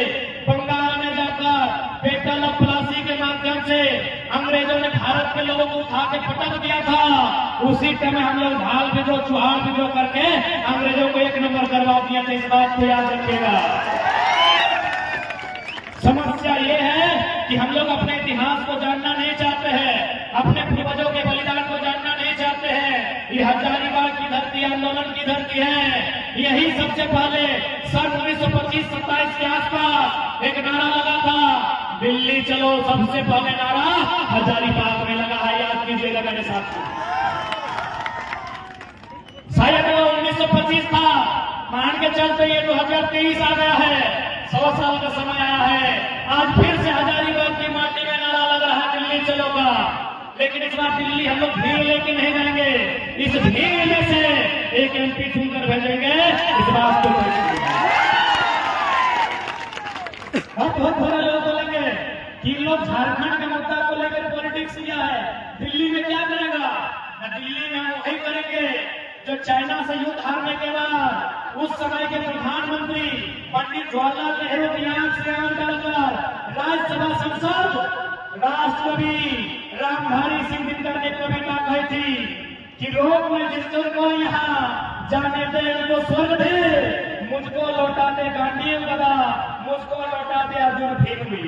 बंगाल में जाकर बैटल ऑफ प्लासी के माध्यम से अंग्रेजों ने भारत के लोगों को उठा के पटक दिया था, उसी टाइम हम लोग ढाल विद्रोह, चुहार विद्रोह करके अंग्रेजों को एक नंबर करवा दिया था। इस बात को याद रखिएगा। समस्या ये है कि हम लोग अपने इतिहास को जानना नहीं चाहते हैं, अपने पूर्वजों के बलिदान को जानना नहीं चाहते हैं। ये हजारीबाग की धरती आंदोलन की धरती है। यही सबसे पहले सन 1925-27 के आसपास एक नारा लगा था, दिल्ली चलो। सबसे पहले नारा हजारीबाग में लगा है, याद कीजिएगा मेरे साथ। शायद वो 1925 था, मान के चलते ये 2023 आ गया है, 100 साल का समय आया है। आज फिर से हजारीबाग की माटी में नारा लग रहा है, दिल्ली चलो का। लेकिन इस बार दिल्ली हम लोग भीड़ लेके नहीं जाएंगे, इस भीड़ में से एक एमपी चुनकर भेजेंगे। इस बात को बहुत सारे लोग बोलेंगे कि लोग झारखंड के मुद्दा को लेकर पॉलिटिक्स किया है, दिल्ली में क्या करेगा? दिल्ली में हम वही करेंगे जो चाइना से युद्ध हारने के बाद उस समय के प्रधानमंत्री पंडित जवाहरलाल नेहरू की आंख से आंख डालकर राज्यसभा सांसद राष्ट्रकवि रामधारी सिंह दिनकर ने कविता कही थी कि रोग में जिसको को यहाँ जाने दे उनको स्वर्ग दे, मुझको लौटा दे गांधी गदा, मुझको लौटा दे अर्जुन भीम भी।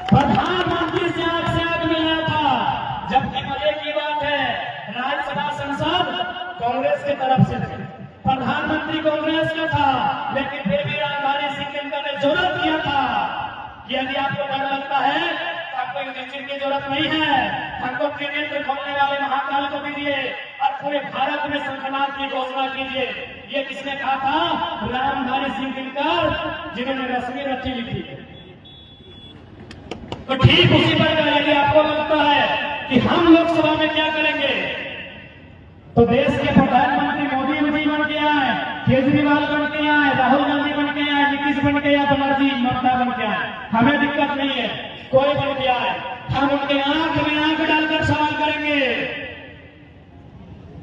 प्रधानमंत्री से आंख मिला था। जबकि मजे की बात है, राज्यसभा सांसद कांग्रेस की तरफ से थे, प्रधानमंत्री कांग्रेस का था, लेकिन फिर भी रामधारी सिंह दिनकर ने जरूरत किया था कि यदि आपको डर लगता है तो आपको इंजेक्शन की जरूरत नहीं है, हमको त्रिनेत्र खोलने वाले महाकाल को दीजिए और पूरे भारत में शंखनाद की घोषणा कीजिए। ये किसने कहा था? रामधारी सिंह दिनकर, जिन्होंने रश्मि रथी लिखी। तो ठीक उसी प्रकार यदि आपको लगता है कि हम लोकसभा में क्या करेंगे, तो देश के प्रधानमंत्री मोदी जी बन के आए, केजरीवाल बन के आए, राहुल गांधी बन के आए, नीतीश बन के आए, बनर्जी ममता बन के आए, हमें दिक्कत नहीं है, कोई बन के आए, हम उनके आंख में आंख डालकर सवाल करेंगे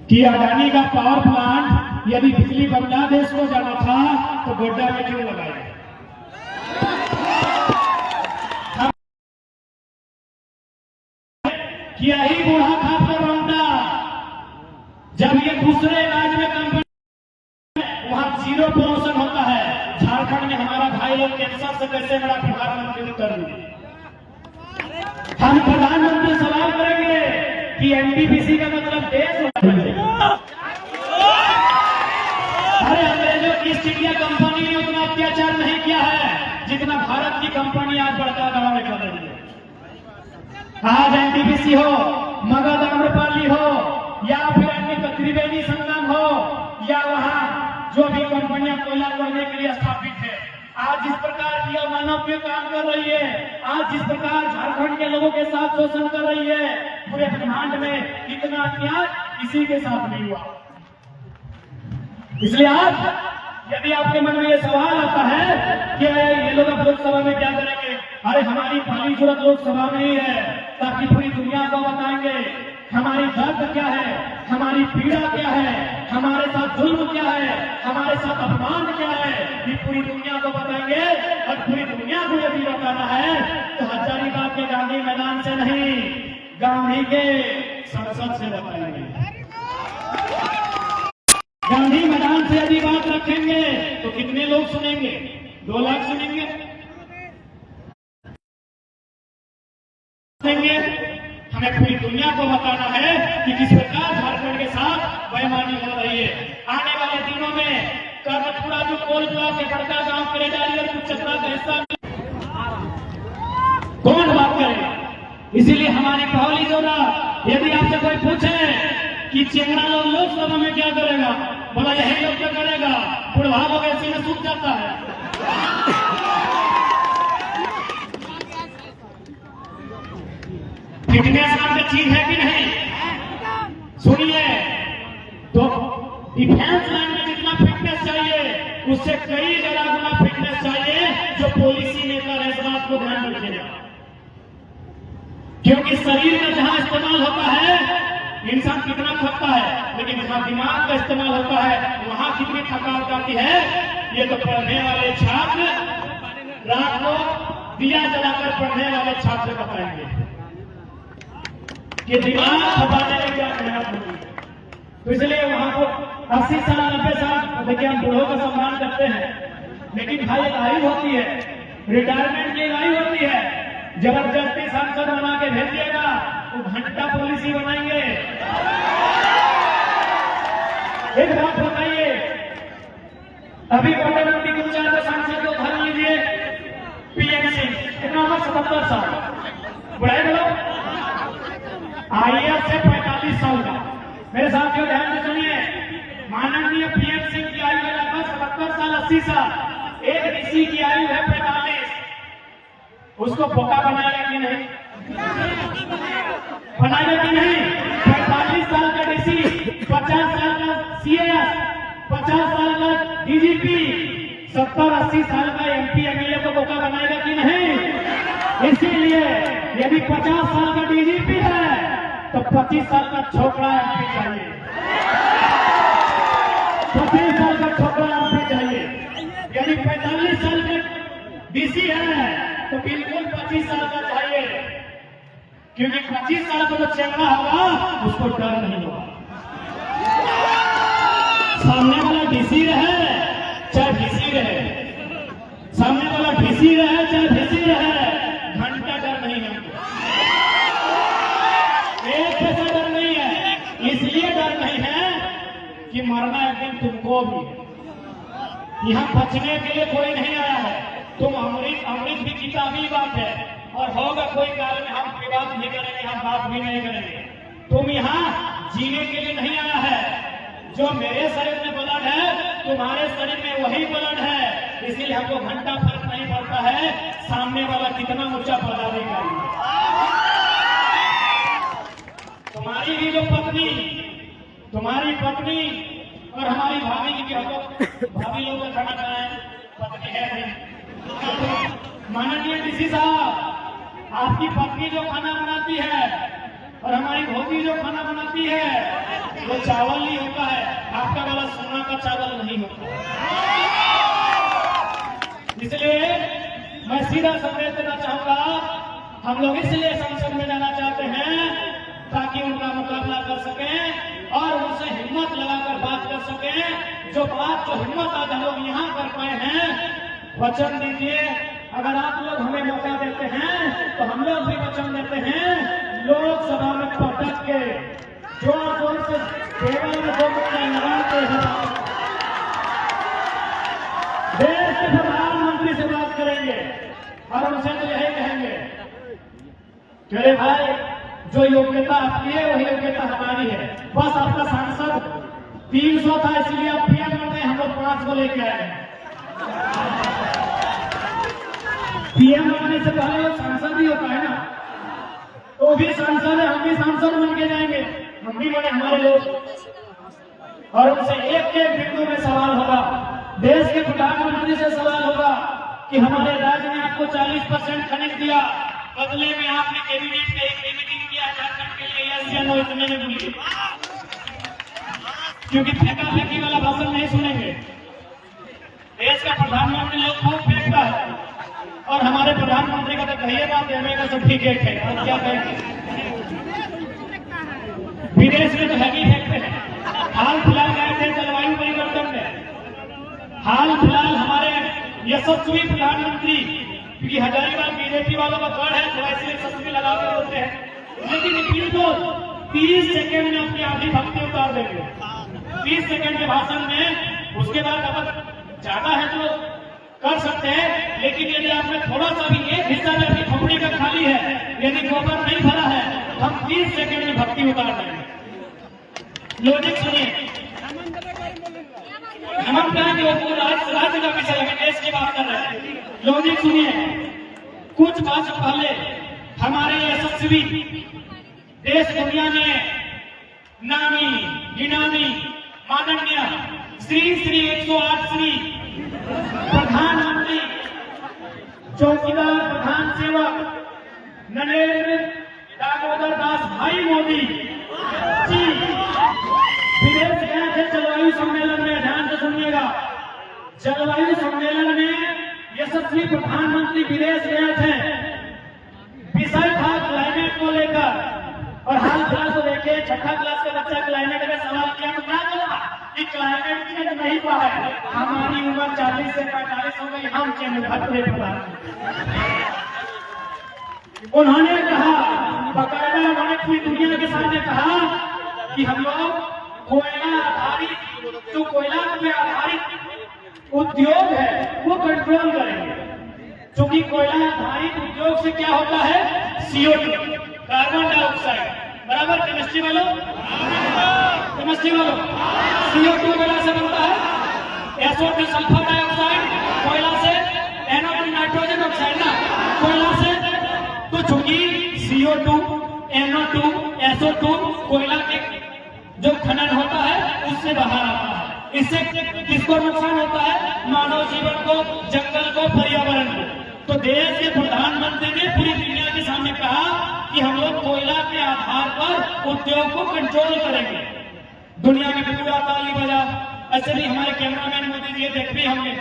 कि अडानी का पावर प्लांट यदि बिजली बांग्लादेश को जाना था तो गोड्डा में क्यों लगाया? क्या ही बूढ़ा था प्रबंधा, जब ये दूसरे राज्य में कंपनी वहां 0 प्रमोशन होता है, झारखंड में हमारा भाई लोग कैंसर से कैसे बड़ा प्रधानमंत्री उत्तर दिए। हम प्रधानमंत्री सवाल करेंगे कि एनटीपीसी का मतलब देश होगा। अरे अंग्रेजों की ईस्ट इंडिया कंपनी ने उतना अत्याचार नहीं किया है जितना भारत की कंपनी आज बड़का गांव में कर रही है। आज एनटीपीसी हो, मगध आम्रपाली हो, या फिर अन्य त्रिवेणी संगम हो, या वहां जो भी कंपनियां कोयला करने के लिए स्थापित है, आज जिस प्रकार जियो मानव काम कर रही है, आज जिस प्रकार झारखंड के लोगों के साथ शोषण कर रही है, पूरे ब्रह्मांड में इतना अन्याय किसी के साथ नहीं हुआ। इसलिए आज यदि आपके मन में ये सवाल आता है कि ये लोग अब लोकसभा में क्या करेंगे, अरे हमारी पहली जरूरत लोकसभा में ही है, ताकि पूरी दुनिया को बताएंगे हमारी दर्द क्या है, हमारी पीड़ा क्या है, हमारे साथ जुल्म क्या है, हमारे साथ अपमान क्या है, ये पूरी दुनिया को बताएंगे। और पूरी दुनिया को यदि बताना है तो हजारीबाग के गांधी मैदान से नहीं, गांधी के संसद से बताएंगे। गांधी मैदान से यदि बात रखेंगे तो कितने लोग सुनेंगे? 2 लाख सुनेंगे। हमें पूरी दुनिया को बताना है कि किस प्रकार झारखंड के साथ बेईमानी हो रही है। आने वाले दिनों में कर्णपुरा जो कोल ब्लॉक है, बड़का गांव करेडारी और कुचचतरा का हिस्सा कौन बात करेगा? इसीलिए हमारी पहली जरूरत, यदि आपसे कोई पूछे कि चेंगड़ा लोग लोकसभा में क्या करेगा, बोला यही लोग क्या करेगा, बुढ़वा लोग ऐसे में सूख जाता है। फिटनेस नाम की चीज है कि नहीं? सुनिए, तो डिफेंस लाइन में जितना फिटनेस चाहिए उससे कई ज्यादा गुना फिटनेस चाहिए जो पॉलिसी मेकर है, इस बात को ध्यान रखिएगा। क्योंकि शरीर का जहां इस्तेमाल होता है इंसान कितना थकता है, लेकिन जहां दिमाग का इस्तेमाल होता है वहां कितनी थकावट आती है, ये तो पढ़ने वाले छात्र, रात को दिया जलाकर पढ़ने वाले छात्र बताएंगे कि दिमाग खपाने में क्या मेहनत होती है। तो इसलिए वहां को 80 साल 90 साल, देखिए हम बूढ़ों का सम्मान करते हैं, लेकिन भाई एक आयु होती है, रिटायरमेंट की आयु होती है। जबरदस्ती सांसद बना के भेजिएगा तो घंटा पॉलिसी बनाएंगे। एक बात बताइए, अभी बड़े मंडी गुलजार के सांसद को धर लीजिए, पीएम सिंह, कितना उम्र? 77 साल। बुढ़ाई लोग आईएएस से 45 साल का। मेरे साथियों ध्यान से सुनिए, माननीय पीएम सिंह की आयु है लगभग 77 साल 80 साल, एक डीसी की आयु है 45। उसको बोका बनाएगा कि नहीं? बनाएगा कि नहीं? 45 साल का डीसी, 50 साल का सीएस, 50 साल का डीजीपी, 70-80 साल का एमपी एमएलए को बोका बनाएगा कि नहीं? इसीलिए यदि 50 साल का डीजीपी है तो 25 साल का छोकरा एमपी चाहिए, 25 साल का छोकरा एमपी चाहिए। यदि 45 साल का डीसी है तो बिल्कुल 25 साल का चाहिए, क्योंकि 25 साल का जो चेंगड़ा होगा उसको डर नहीं होगा। सामने वाला डीसी रहे चाहे डीसी रहे, सामने वाला डीसी रहे चाहे डीसी रहे, घंटा डर नहीं है हमको, एक पैसा डर नहीं है। इसलिए डर नहीं है कि मरना एक दिन तुमको भी है। यहाँ बचने के लिए कोई नहीं आया है। तुम अमृत भी किताबी बात है, और होगा कोई काल में हम विवाद नहीं करेंगे, हम बात भी नहीं करेंगे। तुम यहाँ जीने के लिए नहीं आया है। जो मेरे शरीर में ब्लड है तुम्हारे शरीर में वही ब्लड है, इसीलिए हमको घंटा फर्क नहीं पड़ता है सामने वाला कितना ऊंचा पदाधिकारी है। तुम्हारी भी जो पत्नी, तुम्हारी पत्नी और हमारी भाभी की भी हमको, भाभी लोग का खाना खाना है, पत्नी है नहीं। माननीय डीसी साहब, आपकी पत्नी जो खाना बनाती है और हमारी भोगी जो खाना बनाती है वो चावल नहीं होता है, आपका वाला सोना का चावल नहीं होता। इसलिए मैं सीधा संदेश देना चाहूंगा, हम लोग इसलिए संसद में जाना चाहते हैं ताकि उनका मुकाबला कर सकें और उनसे हिम्मत लगाकर बात कर सकें। जो हिम्मत आज हम लोग यहाँ कर पाए हैं, वचन दीजिए, अगर आप लोग हमें मौका देते हैं तो हम लोग भी वचन देते हैं, लोकसभा में पटक के जोर जोर से टेबल में 2 मुक्का लगाते हैं देश के प्रधानमंत्री से बात करेंगे और उनसे तो यही कहेंगे अरे भाई, जो योग्यता आपकी है वही योग्यता हमारी है। बस आपका सांसद 300 था इसलिए आप पीएम बन गए, हम लोग 5 को लेके आए। पीएम बनने से पहले वो सांसद ही होता है ना, तो भी सांसद है, हम भी सांसद बन के जाएंगे, हम भी बने हमारे लोग। और उनसे एक एक बिंदु में सवाल होगा, देश के प्रधानमंत्री से सवाल होगा कि हमारे राज्य ने आपको 40% खनिज दिया, बदले में आपने कैबिनेट का एक मीटिंग किया झारखंड के लिए, यस या नो इतने में बोलिए, क्योंकि फेंका फेंकी वाला भाषण नहीं सुनेंगे। देश का प्रधानमंत्री लोग खूब फेंकता है और हमारे प्रधानमंत्री का तो कहिए बात है, का सब ठीक है, और क्या कहेंगे। विदेश में तो हैवी फेंकते हैं। हाल फिलहाल गए थे जलवायु परिवर्तन में, हाल फिलहाल हमारे यशस्वी प्रधानमंत्री, क्योंकि हजारीबाग बीजेपी वालों का गढ़ है, थोड़ा इसलिए यशस्वी लगा के बोलते हैं, लेकिन निखिल को 30 सेकेंड में अपनी आधी भक्ति उतार देंगे, 30 सेकेंड के भाषण में। उसके बाद अगर ज्यादा है तो कर सकते हैं, लेकिन यदि आपने थोड़ा सा भी एक हिस्सा में अपनी खोपड़ी का खाली है, यदि गोबर नहीं भरा है, हम 30 सेकेंड में भक्ति उतार देंगे। लॉजिक सुनिए, हम कहेंगे वो राज्य का विषय लगे, देश की बात कर रहे हैं। लॉजिक सुनिए, कुछ वर्ष पहले हमारे यशस्वी देश दुनिया में नामी गिनामी माननीय श्री 108 श्री प्रधानमंत्री चौकीदार प्रधान सेवक नरेंद्र दामोदर दास भाई मोदी जी विदेश गए थे जलवायु सम्मेलन में। ध्यान से सुनिएगा, जलवायु सम्मेलन में यशस्वी प्रधानमंत्री विदेश गए थे, विषय था क्लाइमेट को लेकर। और हाल फिलहाल तो देखिए, 6ठा क्लास का बच्चा क्लाइमेट में सवाल किया तो क्या बोला कि क्लाइमेट चेंज नहीं हुआ है, हमारी उम्र 40 से 45 हो गई, हम चेंज भटके पड़ा। उन्होंने कहा, बकायदा उन्होंने पूरी दुनिया के सामने कहा कि हम लोग कोयला आधारित, जो कोयला पे आधारित उद्योग है वो कंट्रोल करेंगे, क्योंकि कोयला आधारित उद्योग से क्या होता है, CO2 कार्बन डाइऑक्साइड, बराबर। केमिस्ट्री वालों, केमिस्ट्री वालों, CO2 कोयला से बनता है, SO2 सल्फर डाइऑक्साइड कोयला से, NO2 नाइट्रोजन ऑक्साइड ना कोयला से। तो चूंकि CO2, NO2, SO2 कोयला के जो खनन होता है उससे बाहर आता है, इससे किसको नुकसान होता है, मानव जीवन को, जंगल को, पर्यावरण को। तो देश के प्रधानमंत्री ने पूरी दुनिया के सामने कहा कि हम लोग कोयला के आधार पर उद्योग को कंट्रोल करेंगे। दुनिया में पूरा ताली बजा। ऐसे भी हमारे कैमरामैन मोदी जी देख भी हमने,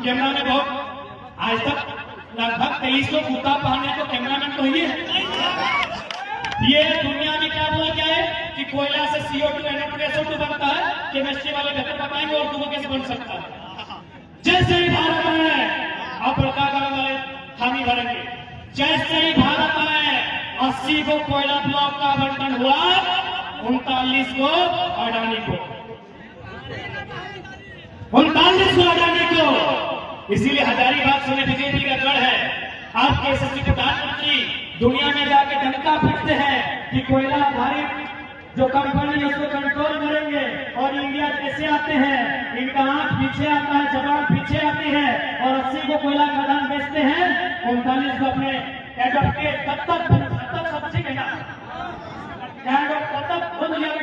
कैमरा में बहुत आज तक लगभग 23 लोग कुर्ता पहने, तो कैमरामैन तो ये दुनिया में क्या बोल क्या है कि कोयला से CO2, NO2, SO2 बनता है। केमिस्ट्री वाले बेहतर बताएंगे और दूसरों कैसे बन सकता है। जैसे ही भारत है, आप बड़का वाले हामी भरेंगे, जैसे ही भारत है 80 को कोयला ब्लॉक का आवंटन हुआ, 39 को अडानी को, 39 को अडानी को। इसीलिए हजारीबाग सुने बीजेपी का गढ़ है। आपके यशस्वी प्रधानमंत्री दुनिया में जाके डंका पीटते हैं कि कोयला आधारित जो कंपनी है उसको कंट्रोल करेंगे, और इंडिया कैसे आते हैं, इनका आंख पीछे आता है, जबान पीछे आती है, और 80 को कोयला खदान बेचते हैं, 39 को अपने एडप्ट के तब तक सब ठीक है ना, तब तक खुद लिया भी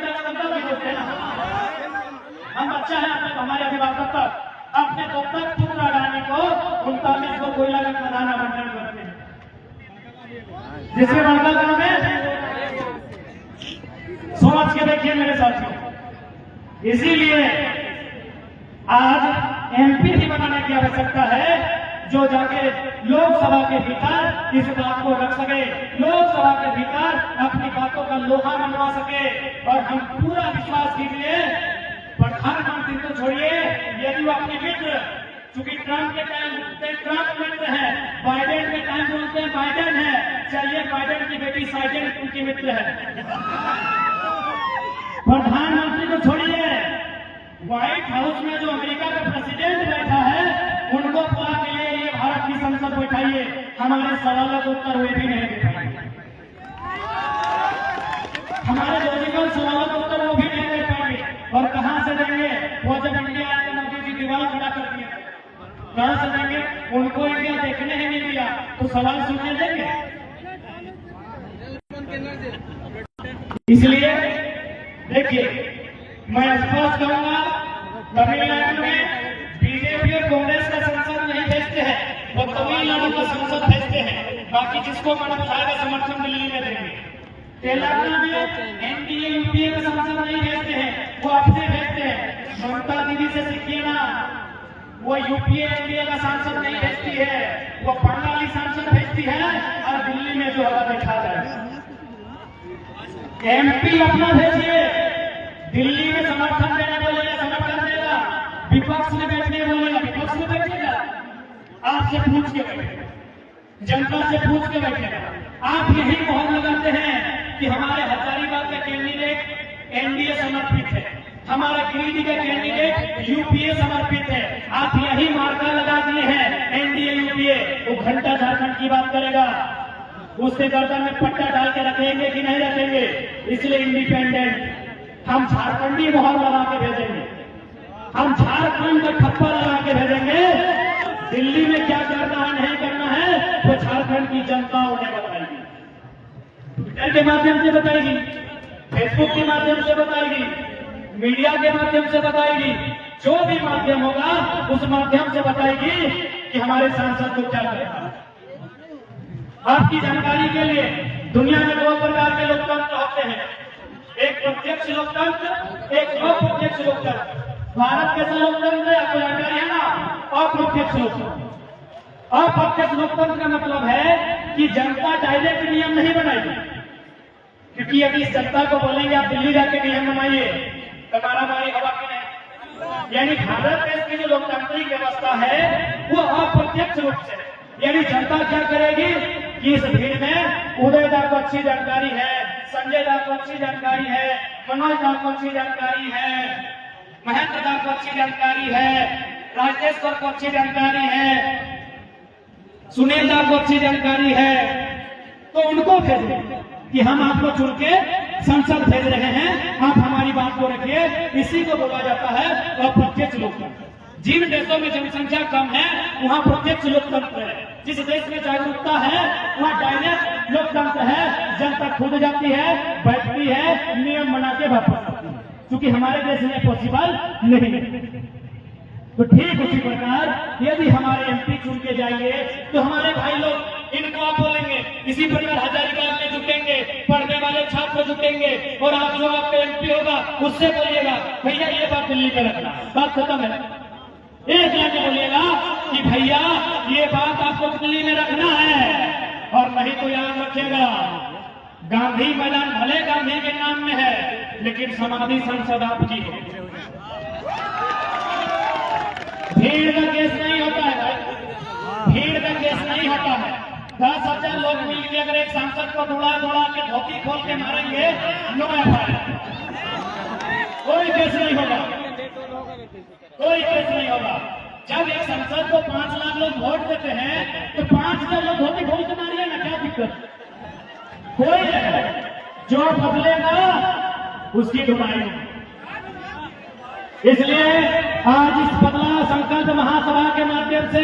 होते हैं ना। हम बच्चा है अपने, हमारे अभिभावक तक अपने तब तक पुत्र अडानी को 39 को कोयला का खदान आवंटन करते हैं, जिसके बड़का काम है। समझ के देखिए मेरे साथियों, इसीलिए आज MP भी बनाने की आवश्यकता है, जो जाके लोकसभा के भीतर इस बात को रख सके, लोकसभा के भीतर अपनी बातों का लोहा मनवा सके। और हम पूरा विश्वास कीजिए, प्रधानमंत्री को छोड़िए, यदि वो अपने मित्र, चूंकि ट्रंप के टाइम ट्रंप मित्र है, बाइडेन के टाइम बोलते हैं बाइडेन है, चलिए बाइडेन की बेटी साइडेन उनकी मित्र है। प्रधानमंत्री को छोड़िए, व्हाइट हाउस में जो अमेरिका का प्रेसिडेंट बैठा है, उनको बुला के लिए ये भारत की संसद बैठाइए, हमारे सवालों का उत्तर वे भी नहीं दे पाएंगे। हमारे लॉजिकल सवालों का उत्तर वो भी नहीं दे पाएंगे। और कहां से देंगे? वो जब इंडिया में मोदी जी दीवार खड़ा कर दिया, कहां से देंगे? उनको इंडिया देखने ही नहीं दिया, तो सवाल सुनने देंगे? इसलिए देखिए, मैं स्पष्ट कहूंगा, तमिलनाडु में बीजेपी और कांग्रेस का संसद नहीं भेजते हैं, वो तमिलनाडु का संसद भेजते हैं। बाकी जिसको मन उठाएगा समर्थन दिल्ली में देंगे। तेलंगाना में एनडीए यूपीए का संसद नहीं भेजते हैं, वो अपने भेजते हैं। ममता दीदी से सीखिए ना, वो यूपीए एनडीए का सांसद नहीं भेजती है, वो बंगाली सांसद भेजती है और दिल्ली में जो होगा देखा जाए। एमपी अपना भेजिए, दिल्ली में समर्थन देने बोलेगा समर्थन देगा, विपक्ष में बैठने बोलेगा विपक्ष में बैठेगा। आपसे पूछ के बैठेगा, जनता से पूछ के बैठेगा। आप यही मोहर लगाते हैं कि हमारे हजारीबाग का कैंडिडेट एनडीए समर्पित है, हमारा गिरिडीह का कैंडिडेट यूपीए समर्पित है। आप यही मार्का लगा दिए हैं एनडीए यूपीए। वो घंटा झारखंड की बात करेगा, उसके गर्दन में पट्टा डाल के रखेंगे कि नहीं रखेंगे? इसलिए इंडिपेंडेंट हम झारखंडी मोहर लगा के भेजेंगे, हम झारखंड का ठप्पा लगा के भेजेंगे। दिल्ली में क्या करना है नहीं करना है वो झारखंड की जनता उन्हें बताएगी, ट्विटर के माध्यम से बताएगी, फेसबुक के माध्यम से बताएगी, मीडिया के माध्यम से बताएगी। जो भी माध्यम होगा उस माध्यम से बताएगी कि हमारे सांसद को क्या करना है। आपकी जानकारी के लिए, दुनिया में दो प्रकार के लोकतंत्र होते हैं, एक प्रत्यक्ष लोकतंत्र, एक अप्रत्यक्ष लोकतंत्र। भारत कैसा लोकतंत्र है आपको जानकारी है ना? अप्रत्यक्ष लोकतंत्र। अप्रत्यक्ष लोकतंत्र का मतलब है कि जनता डायरेक्ट नियम नहीं बनाएगी, क्योंकि यदि इस जनता को बोलेंगे आप दिल्ली जाके नियम बनाइए तो मारामारी होगा कि नहीं? यानी भारत देश की जो लोकतांत्रिक व्यवस्था है वो अप्रत्यक्ष रूप से, यानी जनता क्या करेगी कि इस भीड़ में उदय दा को अच्छी जानकारी है, संजय दा को अच्छी जानकारी है, मनोज दा को अच्छी जानकारी है, महेंद्र दा को अच्छी जानकारी है, राजेश्वर को अच्छी जानकारी है, सुनील दा को अच्छी जानकारी है, तो उनको भेजें कि हम आपको चुन के संसद भेज रहे हैं, आप हमारी बात को रखिए। इसी को बोला जाता है अप्रत्यक्ष लोकतंत्र। जिन देशों में जनसंख्या कम है वहाँ प्रत्यक्ष लोकतंत्र है, जिस देश में जागरूकता है वहाँ डायरेक्ट लोकतंत्र है। जनता खुद जाती है, बैठती है, नियम बना के वापस आती है, क्योंकि हमारे देश में पॉसिबल नहीं है। तो ठीक उसी प्रकार यदि हमारे एमपी चुन के जाएंगे तो हमारे भाई लोग इनको आप बोलेंगे, इसी प्रकार हजारीबाग में जुटेंगे, पढ़ने वाले छात्र जुटेंगे, और आप जो आपका एमपी होगा उससे बोलिएगा भैया ये बात दिल्ली में रखना, बात खत्म है। एक लाइन बोलिएगा कि भैया ये बात आपको दिल्ली में रखना है, और नहीं तो याद रखिएगा गांधी मैदान भले गांधी के नाम में है लेकिन समाधि संसद आपकी है। भीड़ का केस नहीं होता है भाई, भीड़ का केस नहीं होता है। 10,000 लोग मिलकर अगर एक सांसद को दौड़ा दौड़ा के धोती खोल के मारेंगे, नो एफआईआर, कोई केस नहीं होगा, कोई केस नहीं होगा। जब एक सांसद को 5 लाख लोग वोट देते हैं तो 5,000 लोग धोती खोल के मारिए ना, क्या दिक्कत? कोई नहीं, जो बदलेगा उसकी धुनाई होगी। इसलिए आज इस बदलाव संकल्प महासभा के माध्यम से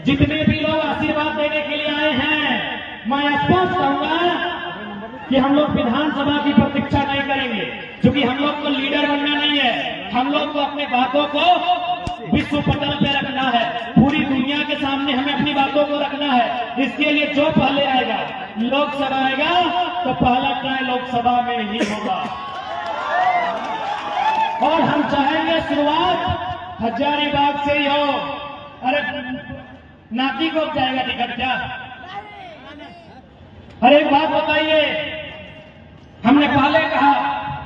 जितने भी लोग आशीर्वाद देने के लिए आए हैं, मैं स्पष्ट कहूंगा कि हम लोग विधानसभा की प्रतीक्षा नहीं करेंगे, क्योंकि हम लोग को लीडर बनना नहीं है, हम लोग को अपने बातों को विश्व पटल पे रखना है, पूरी दुनिया के सामने हमें अपनी बातों को रखना है। इसके लिए जो पहले आएगा, लोकसभा आएगा तो पहला ट्राई लोकसभा में ही होगा, और हम चाहेंगे शुरुआत हजारीबाग से ही हो। अरे नाती को जाएगा टिकट क्या? अरे एक बात बताइए, हमने पहले कहा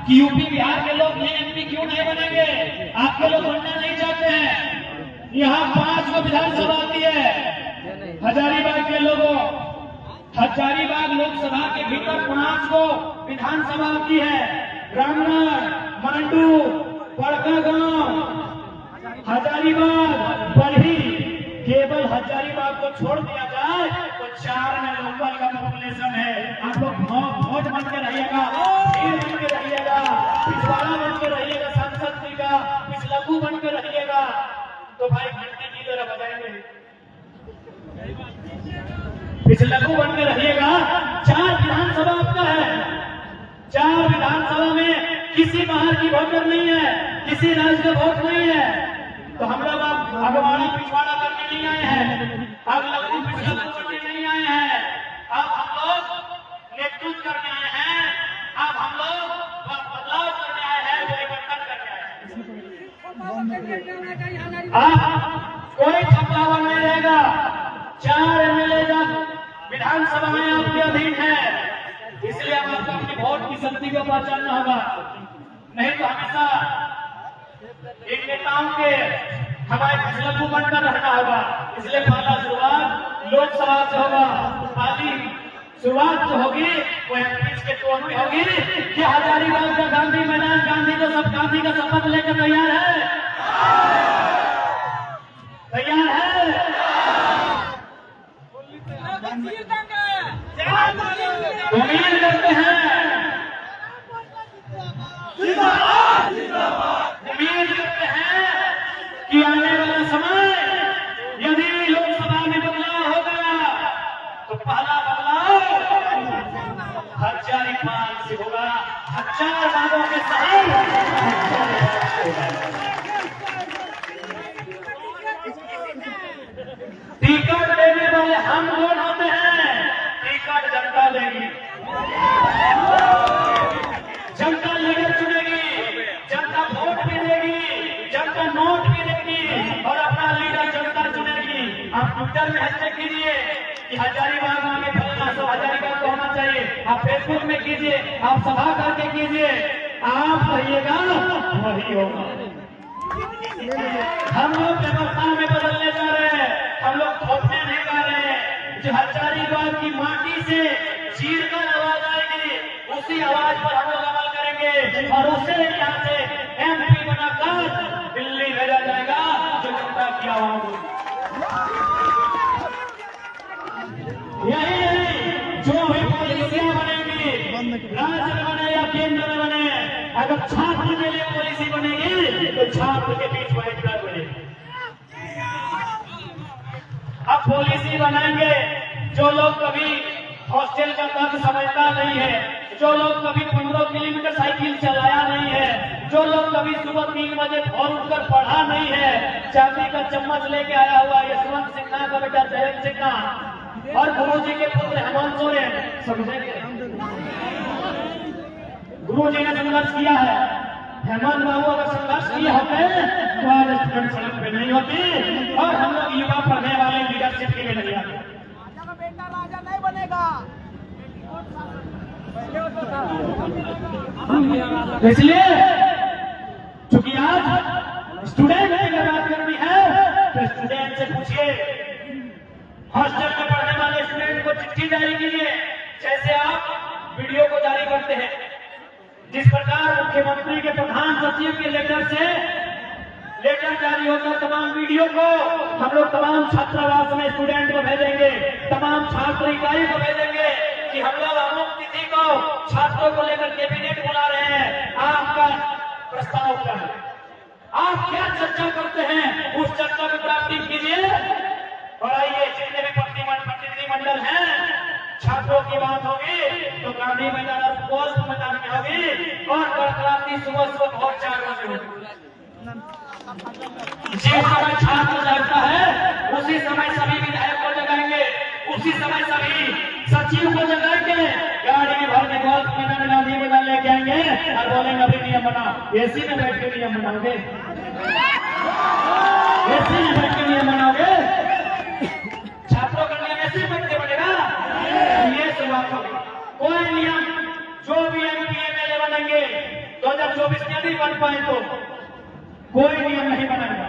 कि यूपी बिहार के लोग ये एमपी क्यों नहीं बनेंगे? आपके लोग बनना नहीं चाहते हैं। यहाँ 5 को विधानसभा आती है हजारीबाग के लोगों, हजारीबाग लोकसभा के भीतर 5 को विधानसभा आती है। रामनगर, मांडू, बड़कागांव, हजारीबाग, बरही, केवल हजारीबाग को छोड़ दिया जाए तो 4 में लोकल का पॉपुलेशन है। आप लोग वोट बन के रहिएगा। वीर बन के रहिएगा, पिछवाड़ा बन के रहिएगा, सांसद जी का पिछलगू बन के रहिएगा, तो भाई घंटी की तरह बजाएंगे। पिछलगू बन के रहिएगा। 4 विधानसभा आपका है, 4 विधानसभा में किसी बाहर की वोटर नहीं है, किसी राज्य का वोट नहीं है। तो हम लोग अब अगवाड़ा पिछवाड़ा करने नहीं आए हैं, अब लघु पिछलगू करने नहीं आए हैं, अब हम लोग नेतृत्व करने आए हैं, अब हम लोग बदलाव करने आए हैं, परिवर्तन करने आए हैं। कोई छपलावा नहीं रहेगा। 4 एमएलए जब विधानसभा में आपके अधीन है, इसलिए अब आपको अपनी वोट की शक्ति को पहचानना होगा। नहीं तो हमेशा इन नेताओं के हमारे पिछलगू बनकर रहना होगा। इसलिए पहला शुरुआत लोकसभा से होगा। पहली शुरुआत जो होगी वो एमपी के तौर पे होगी कि हजारीबाग का गांधी मैदान, गांधी को सब गांधी का शपथ लेकर तैयार है, तैयार है। उम्मीद करते हैं, उम्मीद करते हैं कि आने वाला समय यदि लोकसभा में बदलाव हो गया तो पहला बदलाव हजारीबाग से होगा। 1000 बागों के शहर टिकट देने वाले हम कौन होते हैं? टिकट जनता देगी, जनता लीडर चुनेगी, जनता वोट भी देगी, जनता नोट भी देगी और अपना लीडर जनता चुनेगी। आप ट्विटर में हैशटैग कीजिए कि हजारीबाग मांगे फलना, सब हजारीबाग को होना चाहिए। आप फेसबुक में कीजिए, आप सभा करके कीजिए, आप कहिएगा वही होगा। हम लोग व्यवस्था में बदलने जा रहे हैं, हम लोग थोपने नहीं जा रहे हैं। जो हजारीबाग की माटी से चीरकर आवाज आएगी, उसी आवाज पर हम लोग अमल करेंगे और उसे यहाँ से एमपी बनाकर दिल्ली भेजा जाएगा, जो जनता की आवाज होगी। यही जो भी पॉलिसियां बनेगी, राज्य में बने या केंद्र में बने, अगर छात्र के लिए पॉलिसी बनेगी तो छात्र के बीच बैठकर बनेगी। अब पॉलिसी बनाएंगे जो लोग कभी हॉस्टल का दर्द समझता नहीं है, जो लोग कभी 15 किलोमीटर साइकिल चलाया नहीं है, जो लोग कभी सुबह 3 बजे भोर उठकर पढ़ा नहीं है, चांदी का चम्मच लेके आया हुआ यशवंत सिन्हा का बेटा जयंत सिन्हा और गुरु जी के पुत्र हेमंत सोरेन, समझेंगे गुरु जी ने संघर्ष किया है। हेमंत बाबू अगर संघर्ष किए होते तो आज स्टूडेंट सड़क पे नहीं होती और हम लोग युवा पढ़ने वाले लीडरशिप के लिए नहीं आते। बेटा राजा नहीं बनेगा। इसलिए चूंकि आज स्टूडेंट की बात करनी है तो स्टूडेंट से पूछिए, हॉस्टल में पढ़ने वाले स्टूडेंट को चिट्ठी जारी कीजिए, जैसे आप वीडियो को जारी करते हैं। जिस प्रकार मुख्यमंत्री के प्रधान सचिव के लेटर से लेटर जारी होकर तमाम वीडियो को हम लोग तमाम छात्रावास में स्टूडेंट को भेजेंगे, तमाम छात्र इकाई को भेजेंगे कि हम लोग अमुक तिथि को छात्रों को लेकर कैबिनेट बुला रहे हैं, आपका प्रस्ताव क्या है, आप क्या चर्चा करते हैं, उस चर्चा में प्राप्ति कीजिए। और आइए जितने भी प्रतिनिधिमंडल हैं, छात्रों की बात होगी तो गांधी मैदान और पोस्ट मैदान में होगी और क्रांति सुबह सुबह भोर 4 बजे होगी। जिस समय छात्र जागता है उसी समय सभी विधायक को जगाएंगे, उसी समय सभी सचिव को जगाएंगे, गाड़ी में भर के गोल्फ मैदान गांधी मैदान लेके आएंगे और बोलेंगे अभी नियम बनाओ। एसी में बैठ के नियम बनाओगे, एसी में बैठ के नियम बनाओगे, छात्रों का नियम एसी में बैठ के बनेगा। ये शुरुआत होगी। कोई नियम जो भी एमपी एमएलए बनेंगे 2024 में यदि बन पाए तो कोई नियम नहीं बनाएगा,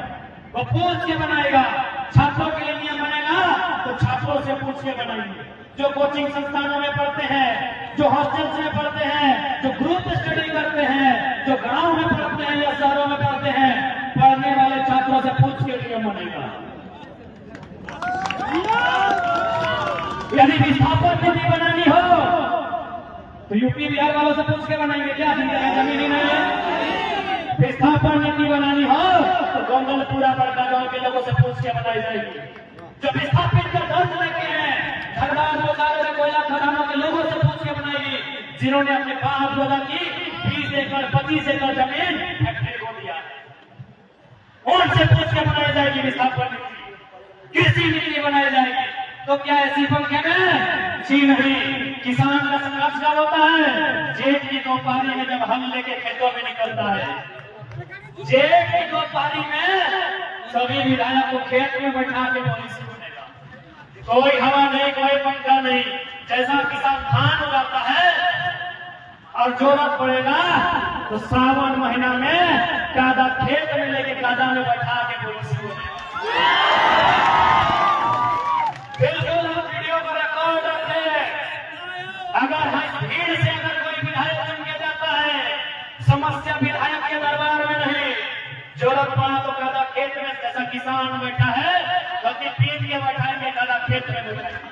वो पूछ के बनाएगा। छात्रों के लिए नियम बनेगा तो छात्रों से पूछ के बनाएंगे। जो कोचिंग संस्थानों में पढ़ते हैं, जो हॉस्टल में पढ़ते हैं, जो ग्रुप स्टडी करते हैं, जो गांव में पढ़ते हैं या शहरों में पढ़ते हैं, पढ़ने वाले छात्रों से पूछ के नियम बनेगा। यदि विस्थापन नीति बनानी हो तो यूपी बिहार वालों से पूछ के बनाएंगे क्या? जिनके पास जमीन ही नहीं है। विस्थापन नीति बनानी हो तो गोंदलपुरा बड़का गांव के लोगों से पूछ के बनाई जाएगी। जो विस्थापित का दर्द लेके हैं, धनबाद बोकारो में कोयला खदानों के लोगों से पूछ के बनाएगी, जिन्होंने अपने बाप दादा की 20 एकड़ 25 एकड़ जमीन फैक्ट्री को दिया है, उनसे पूछ के बनाई जाएगी विस्थापन नीति, कृषि नीति बनाई जाएगी। तो क्या ऐसी पंखे में? जी नहीं। किसान का संघर्ष कब होता है? जेठ की दोपहरी में जब हल लेके खेतों में निकलता है। जेठ की दोपहरी में सभी विधायक को खेत में बैठा के पॉलिसी बनेगा, कोई हवा नहीं, कोई पंखा नहीं। जैसा किसान धान उगाता है और जरूरत पड़ेगा तो सावन महीना में कादा खेत में लेके कादा में बैठा के पॉलिसी बनेगा। बिल्कुल हम वीडियो को रिकॉर्ड रखें। अगर भीड़ से अगर कोई विधायक चुन के जाता है, समस्या विधायक के दरबार में नहीं, जरूरत पड़ा तो कादा खेत में, जैसा किसान बैठा है गति पीट के बैठाएंगे, कादा खेत में बैठाएंगे।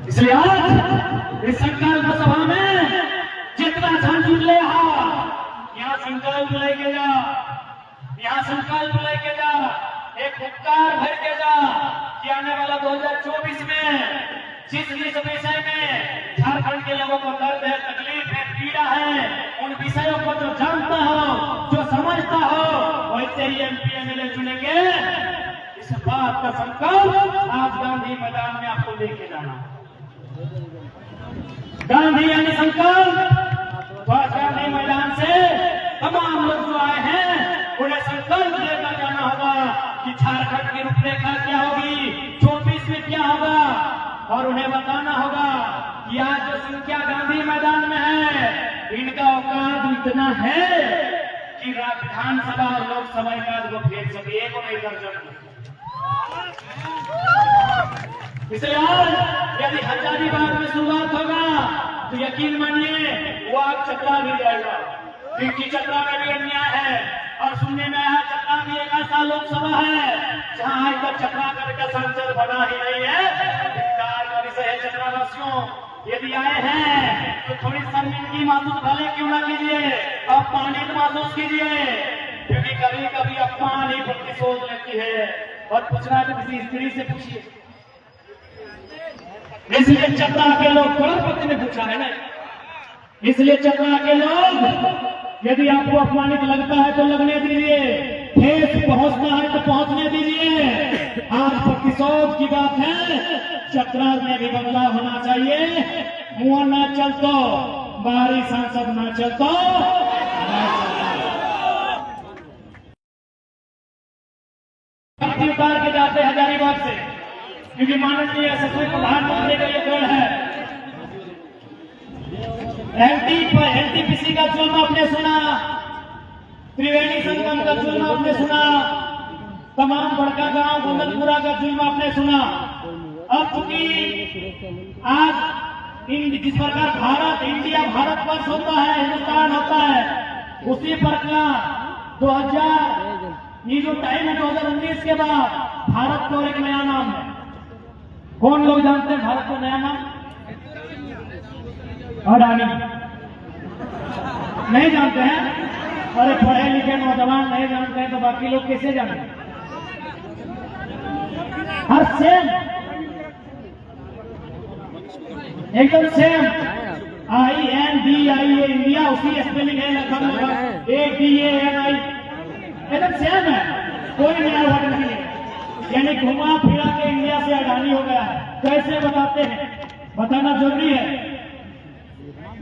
इसलिए आज इस संकल्प सभा में जितना झंझट ले यहाँ संकल्प लेके जा, यहाँ संकल्प लेके जा, एक उपकार भर के जा कि आने वाला 2024 में जिस विषय में झारखंड के लोगों को दर्द है, तकलीफ है, पीड़ा है, उन विषयों को जो जानता हो, जो समझता हो, वैसे ही MP MLA चुनेंगे। इस बात का संकल्प आज गांधी मैदान में आपको लेके जाना। गांधी यानी संकल्प। तो आज गांधी मैदान से तमाम लोग जो आए हैं उन्हें संकल्प लेकर जाना होगा कि झारखंड की रूपरेखा क्या होगी, 24 में क्या होगा, और उन्हें बताना होगा कि आज जो संख्या गांधी मैदान में है, इनका औकात इतना है कि विधानसभा और लोकसभा एकाध को फेंक सके, एक और नहीं दर्जन। इसलिए आज यदि हजारीबाग में शुरुआत होगा तो यकीन मानिए वो आग चतरा भी जाएगा, क्योंकि चतरा में भी अन्याय है। और सुनने में आया चतरा भी एक ऐसा लोकसभा है जहां आज तक चतरा का सांसद बना ही नहीं है। धिक्कार का विषय है चतरावासियों, यदि आए हैं तो थोड़ी शर्मिंदगी महसूस भले क्यों ना कीजिए, अपमानित महसूस कीजिए, क्योंकि कभी कभी अपमान ही प्रतिशोध लेती है। और पूछना है तो किसी स्त्री से पूछिए। इसलिए चतरा के लोग, करोड़पति ने पूछा है ना, इसलिए चतरा के लोग यदि आपको अपमानित लगता है तो लगने दीजिए, ठेस पहुंचना है तो पहुंचने दीजिए। आज प्रतिशोध की बात है, चतरा में भी बदलाव होना चाहिए। मुंह ना चल तो बाहरी सांसद ना चल तो उतार के जाते हजारीबाग से, क्योंकि माननीय यशस्वी प्रधानमंत्री का ये गोल है। NTPC का जुल्म आपने सुना, त्रिवेणी संगम का जुल्म आपने सुना, तमाम बड़का गांव गोंदलपुरा का जुल्म आपने सुना। अब चूंकि आज जिस प्रकार भारत, इंडिया भारतवर्ष होता है, हिंदुस्तान होता है, उसी प्रकार 2000 ये जो टाइम है 2019 के बाद भारत को एक नया नाम है। कौन लोग जानते हैं भारत को नया नाम? अडानी। नहीं जानते हैं? अरे पढ़े लिखे नौजवान नहीं जानते हैं तो बाकी लोग कैसे जाने? हर सेम, एकदम सेम, INDIA इंडिया, उसी स्पेलिंग है लगभग, ADANI, एकदम सेम है, कोई नया वर्ड नहीं है। यानी घुमा फिरा के इंडिया से अडानी हो गया है। कैसे बताते हैं? बताना जरूरी है,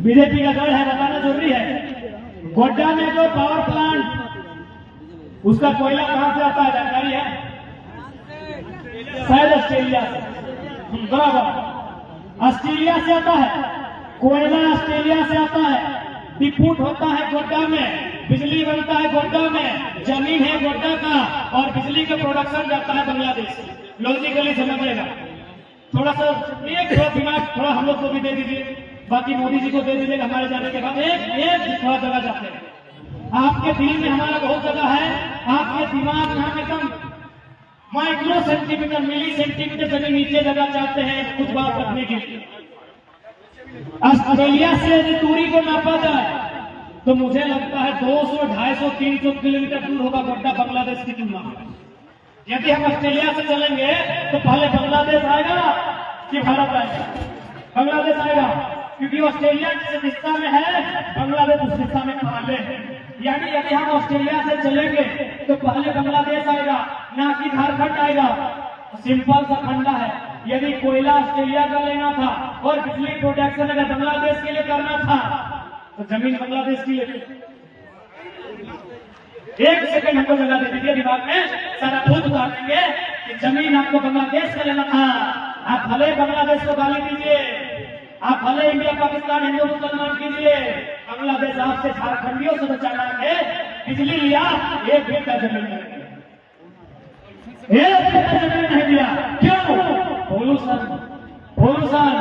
बीजेपी का दल है, बताना जरूरी है। गोड्डा में जो पावर प्लांट, उसका कोयला कहां से आता है जानकारी है? शायद ऑस्ट्रेलिया से, बराबर, ऑस्ट्रेलिया से आता है कोयला, ऑस्ट्रेलिया से आता है। डिपूट होता है गोड्डा में, बिजली बनता है गोड्डा में, जमीन है गोड्डा का, और बिजली का प्रोडक्शन जाता है बांग्लादेश। लॉजिकली समझेगा, थोड़ा सा एक थोड़ा दिमाग थोड़ा हम लोग को भी दे दीजिए, बाकी मोदी जी को दे दीजिएगा। हमारे जाने के बाद एक थोड़ा जगह जाते हैं। आपके दिल में हमारा बहुत जगह है, आपके दिमाग में हम एकदम माइक्रो सेंटीमीटर मिली सेंटीमीटर से भी नीचे जगह चाहते हैं कुछ बात रखने के लिए। ऑस्ट्रेलिया से यदि दूरी को नापा जाए तो मुझे लगता है 200, 250, 300 किलोमीटर दूर होगा गोड्डा बांग्लादेश की तुलना में। यदि हम ऑस्ट्रेलिया से चलेंगे तो पहले बांग्लादेश आएगा कि भारत आएगा? बांग्लादेश आएगा, क्योंकि ऑस्ट्रेलिया जिस दिशा में है बांग्लादेश उस दिशा में पहले है। यानी यदि हम ऑस्ट्रेलिया से चलेंगे तो पहले बांग्लादेश आएगा, ना कि झारखंड आएगा। सिंपल सा फंडा है, यदि कोयला ऑस्ट्रेलिया का लेना था और बिजली प्रोडक्शन अगर बांग्लादेश के लिए करना था तो जमीन बांग्लादेश की लेते। एक सेकंड हमको लगा दे दीजिए दिमाग में, सारा भूत उतार देंगे कि जमीन आपको बांग्लादेश का लेना था। आप भले बांग्लादेश को गाली दीजिए, आप भले इंडिया पाकिस्तान हिंदू मुसलमान कीजिए, बांग्लादेश आपसे झारखंडियों से बचाना है। बिजली लिया, एक बेटा जमीन नहीं दिया, एक बेटा जमीन नहीं दिया। क्यों? पोल्यूशन,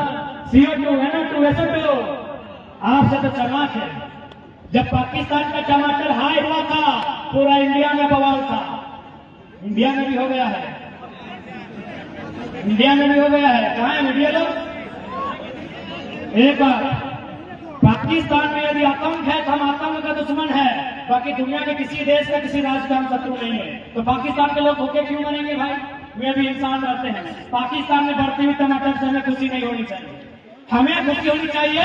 CO2, NO2, SO2 आपसे तो चमाक है। जब पाकिस्तान का टमाटर हाई हुआ था पूरा इंडिया में बवाल था। इंडिया में भी हो गया है, इंडिया में भी हो गया है। कहां है मीडिया लोग? एक बार पाकिस्तान में यदि आतंक है तो हम आतंक का दुश्मन है, बाकी दुनिया के किसी देश का किसी राज्य का हम शत्रु नहीं है। तो पाकिस्तान के लोग होके क्यों मनेंगे भाई? वे भी इंसान रहते हैं। पाकिस्तान में बढ़ती हुई टमाटर से हमें खुशी नहीं होनी चाहिए। हमें खुशी होनी चाहिए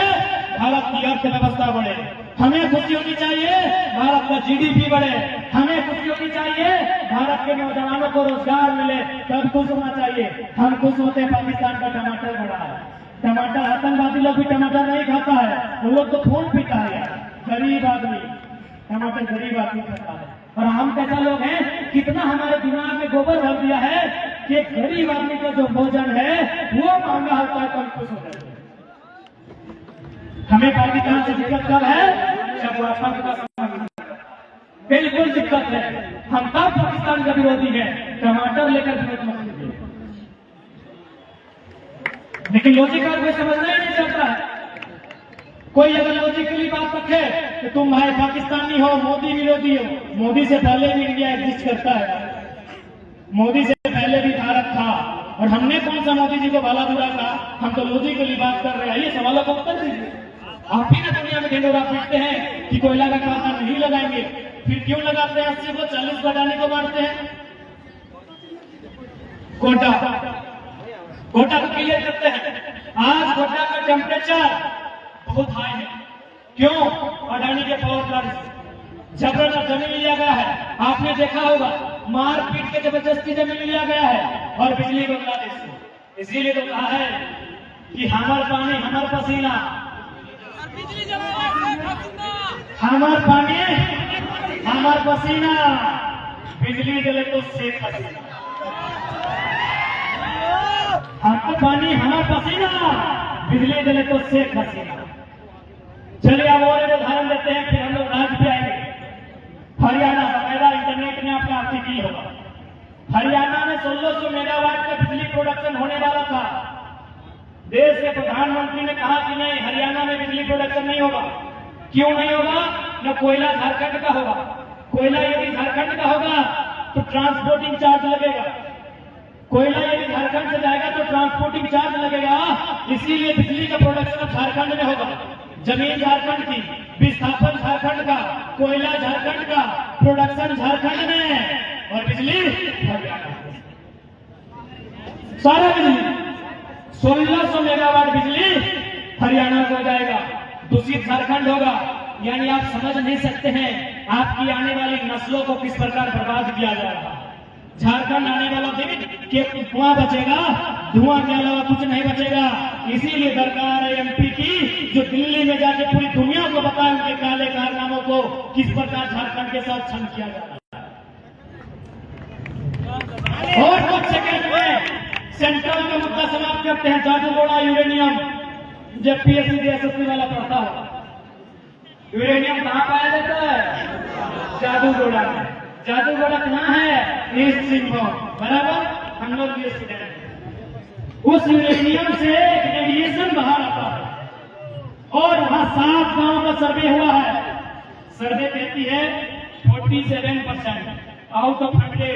भारत की अर्थव्यवस्था बढ़े, हमें खुशी होनी चाहिए भारत का GDP बढ़े, हमें खुशी होनी चाहिए भारत के नौजवानों को रोजगार मिले, तब खुश होना चाहिए। हम खुश होते हैं पाकिस्तान का टमाटर बढ़ा है। टमाटर आतंकवादी लोग भी टमाटर नहीं खाता है, वो लोग तो खून पीता है यार। गरीब आदमी टमाटर गरीब आदमी खाता है, और हम कैसा लोग हैं, कितना हमारे दिमाग में गोबर भर दिया है कि गरीब आदमी का जो भोजन है वो महंगा होता है तो हम खुश हो जाते हैं। हमें पाकिस्तान से दिक्कत कब है? जब वो आतंक का सामना, बिल्कुल दिक्कत है। हम तब पाकिस्तान का विरोधी है, टमाटर लेकर विरोध मत कीजिए। लेकिन लॉजिकल कोई समझना ही नहीं चाहता है। कोई अगर लॉजिकली बात रखे तो तुम भाई पाकिस्तानी हो, मोदी विरोधी हो। मोदी से पहले भी इंडिया एग्जिस्ट करता है, मोदी से पहले भी भारत था, और हमने कौन सा मोदी जी को भला बुरा कहा? हम तो लॉजिकली बात कर रहे हैं। ये सवालों का उत्तर दीजिए। आप ही ना दुनिया में ढिंडोरा पीटते हैं कि कोयला का खाता नहीं लगाएंगे, फिर क्यों लगाते हैं? 80 को 40 बढ़ाने को मारते हैं। कोटा को क्लियर करते हैं। आज कोटा का टेम्परेचर बहुत हाई है। क्यों? अडानी के पावर प्लांट से जबरदस्त जमीन लिया गया है। आपने देखा होगा, मारपीट के जबरदस्ती जमीन लिया गया है, और बिजली बांग्लादेश से। इसीलिए तो कहा है कि हमार पानी हमार पसीना, हमार पानी हमार पसीना, बिजली जले तो शेख हसीना। हमार पानी हमार पसीना, बिजली जले तो शेख हसीना। चलिए अब और एक उदाहरण देते हैं, फिर हम लोग राज्य पे आएंगे। हरियाणा बकायदा इंटरनेट में आपका आर्टिकल होगा। हरियाणा में 1600 मेगावाट का बिजली प्रोडक्शन होने वाला था। देश के प्रधानमंत्री ने कहा कि नहीं, हरियाणा में बिजली प्रोडक्शन नहीं होगा। क्यों नहीं होगा? न कोयला झारखंड का होगा। कोयला यदि झारखंड का होगा तो ट्रांसपोर्टिंग चार्ज लगेगा। कोयला यदि झारखंड से जाएगा तो ट्रांसपोर्टिंग चार्ज लगेगा। इसीलिए बिजली का प्रोडक्शन झारखंड में होगा। जमीन झारखंड की, विस्थापन झारखंड का, कोयला झारखंड का, प्रोडक्शन झारखंड में, और बिजली हरियाणा। सारा बिजली 1600 मेगावाट बिजली हरियाणा को जाएगा, दूषित झारखंड होगा। यानी आप समझ नहीं सकते हैं आपकी आने वाली नस्लों को किस प्रकार बर्बाद किया जा रहा है। झारखंड आने वाला दिन के धुआं बचेगा, धुआं के अलावा कुछ नहीं बचेगा। इसीलिए दरकार है MP की, जो दिल्ली में जाके पूरी दुनिया को बताए उनके काले कारनामों को, किस प्रकार झारखंड के साथ छल किया जा रहा है। और कुछ सेकंड में सेंट्रल का मुद्दा समाप्त करते हैं। जादूगोड़ा यूरेनियम, जब PSC DSSC वाला पढ़ता हो, यूरेनियम कहां पाया जाता है? जादूगोड़ा में। जादूगोड़ा कहां है? ईस्ट सिंहभूम, बराबर। हम लोग ये स्टूडेंट हैं। उस यूरेनियम से रेडिएशन बाहर आता है, और वहां 7 गांव का सर्वे हुआ है। सर्वे कहती है 47% आउट ऑफ 100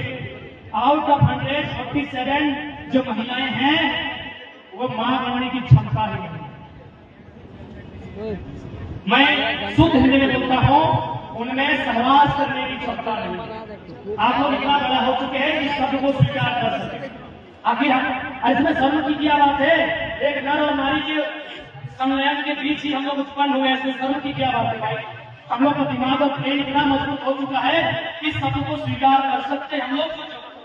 आउट ऑफ 147 जो महिलाएं हैं वो मां बनने की क्षमता ही नहीं। मैं शुद्ध हिंदी में बोलता हूं, उनमें सहवास करने की क्षमता नहीं। आप लोग इतना बड़ा हो चुके हैं इस शब्द को स्वीकार कर सके। आखिर हम इसमें शर्म की क्या बात है? एक नर और नारी के संलयन के बीच ही हम लोग उत्पन्न हुए, इसमें शर्म की क्या बात है भाई? हम लोग का दिमाग और ब्रेन इतना मजबूत हो चुका है कि इस शब्द को स्वीकार कर सकते हैं। हम लोग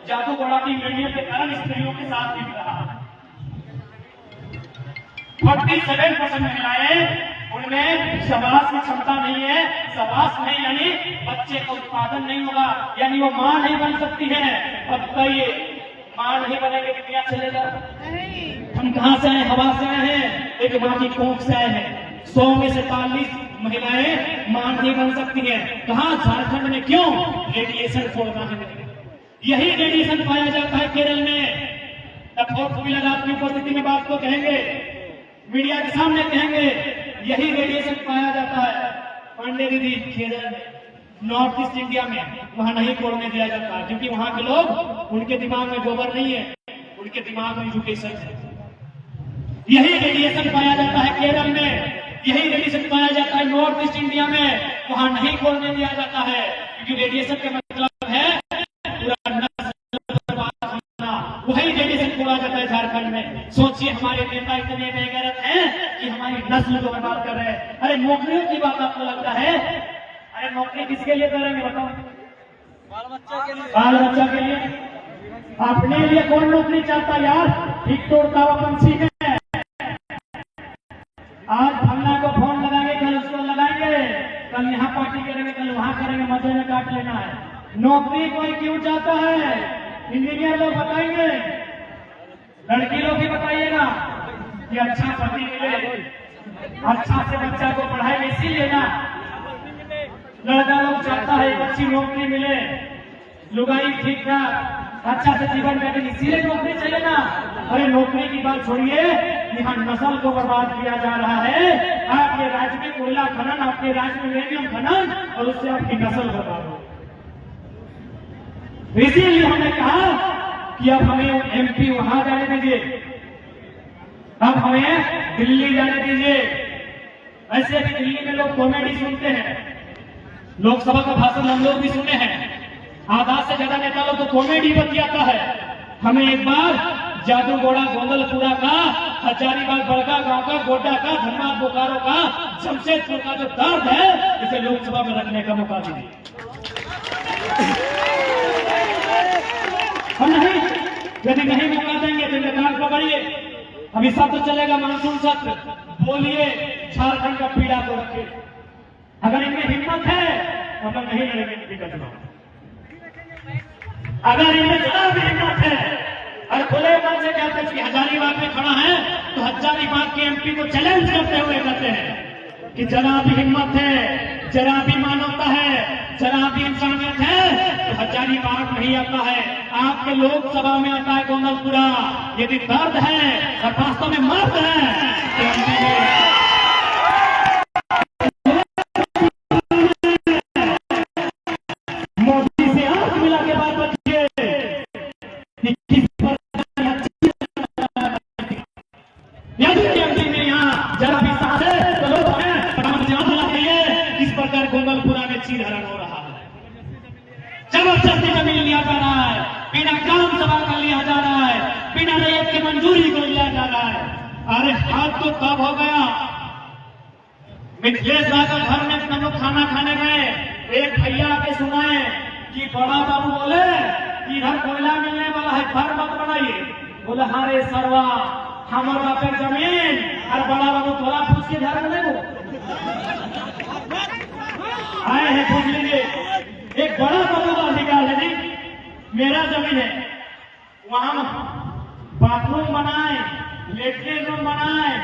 जादू घोड़ा की यूनियन के कारण स्त्रियों के साथ भी रहा। 47% महिलाएं, उनमें सहवास की क्षमता नहीं है। सहवास नहीं यानी बच्चे का उत्पादन नहीं होगा, यानी वो मां नहीं बन सकती है। अब बताइए, मां नहीं बनेंगे तो क्या चलेगा? हम कहां से आए? हवा से आए हैं, एक मां की कोख से आए हैं। 100 में से 40 महिलाएं मां नहीं बन सकती है। कहां? झारखंड में। क्यों? रेडिएशन छोड़ना है। यही रेडिएशन पाया जाता है केरल में। फोर्थ व्हीलर आपकी उपस्थिति में बात को कहेंगे, मीडिया के सामने कहेंगे, यही रेडिएशन पाया जाता है पांडे दीदी केरल में, नॉर्थ ईस्ट इंडिया में। वहां नहीं छोड़ने दिया जाता क्योंकि वहां के लोग, उनके दिमाग में गोबर नहीं है, उनके दिमाग में एजुकेशन है। यही रेडिएशन पाया जाता है केरल में, यही रेडिएशन पाया जाता है नॉर्थ ईस्ट इंडिया में। वहां नहीं छोड़ने दिया जाता है क्योंकि रेडिएशन का मतलब है पूरा नस्ल बर्बाद होना। वही रेडिएशन छोड़ा जाता है झारखंड में। सोचिए, हमारे नेता इतने बेगैरत हैं कि हमारी नस्ल को बर्बाद कर रहे हैं। अरे नौकरियों की बात आपको लगता है? अरे नौकरी किसके लिए करेंगे बताओ? बाल बच्चा के लिए। बाल बच्चा के लिए। अपने लिए कौन नौकरी चाहता यार? ठीक तोड़ता हुआ पंछी है। आज फलना को फोन लगाएंगे, कल उसको लगाएंगे, कल यहाँ पार्टी करेंगे, कल वहां करेंगे, मजे में काट लेना है। नौकरी कोई क्यों चाहता है? इंजीनियर लोग बताएंगे, लड़की लोग भी बताइएगा कि अच्छा पति मिले, अच्छा से बच्चा को पढ़ाएंगे, इसीलिए ना लड़का लोग चाहता है अच्छी नौकरी मिले, लुगाई ठीक ठाक अच्छा से जीवन में, इसीलिए नौकरी चाहिए ना। अरे नौकरी की बात छोड़िए, यहाँ नस्ल को बर्बाद किया जा रहा है। आपके राज्य में कोयला खनन, आपके राज्य में यूरेनियम खनन, और उससे आपकी नस्ल बर्बाद हो। इसीलिए हमने कहा कि अब हमें एमपी वहां जाने दीजिए, अब हमें दिल्ली जाने दीजिए। ऐसे भी दिल्ली में लोग कॉमेडी सुनते हैं, लोकसभा का भाषण हम लोग भी सुने हैं। आधा से ज्यादा नेता लोग तो कॉमेडी बतियाता है। हमें एक बार जादू घोड़ा गोंदलपुरा का, हजारीबाग बड़का गांव का, गोड्डा का, धनबाद बोकारो का, जमशेदपुर का जो दर्द है, इसे लोकसभा में रखने का मौका दीजिए। हम नहीं, यदि नहीं मौका देंगे तो इनका कान पकड़िए। अभी सत्र चलेगा, मानसून सत्र, बोलिए झारखंड का पीड़ा को रखे। अगर इनमें हिम्मत है तो हम नहीं लड़ेंगे एमपी का चुनाव। अगर इनमें जरा भी हिम्मत है, और खुले मन से कहते हैं कि हजारीबाग में खड़ा है तो हजारीबाग के एमपी को चैलेंज करते हुए कहते हैं कि जरा भी हिम्मत है, जरा भी मानवता है, जरा भी इंसानियत है तो हजारीबाग नहीं आता है, आपके लोकसभा में आता है गोंदलपुरा। यदि दर्द है और वास्तव में मर्द है तो एमपी में मोदी से आंख मिला के बात बचिए कि किस एमपी में यहाँ जरा भी साथ है तो लोग हैं इस प्रकार गोंदलपुरा में चीरहरण हो रहा है। जबरदस्ती जमीन लिया जा रहा है, बिना काम सभा का लिया जा रहा है, बिना रैयत की मंजूरी को लिया जा रहा है। अरे हाथ तो तब हो गया, मिथिलेश यादव घर में हम लोग खाना खाने गए, एक भैया आके सुनाए कि बड़ा बाबू बोले कि इधर कोयला मिलने वाला है, घर मत बनाइए। बोले हाँ रे सरवा, हमारे बापे जमीन और बड़ा बाबू थोड़ा पूछ के घर बने आए हैं, पूछ लीजिए। एक बड़ा बाबू का अधिकार है जी, मेरा जमीन है, वहां बाथरूम बनाए, लेटरिन रूम बनाए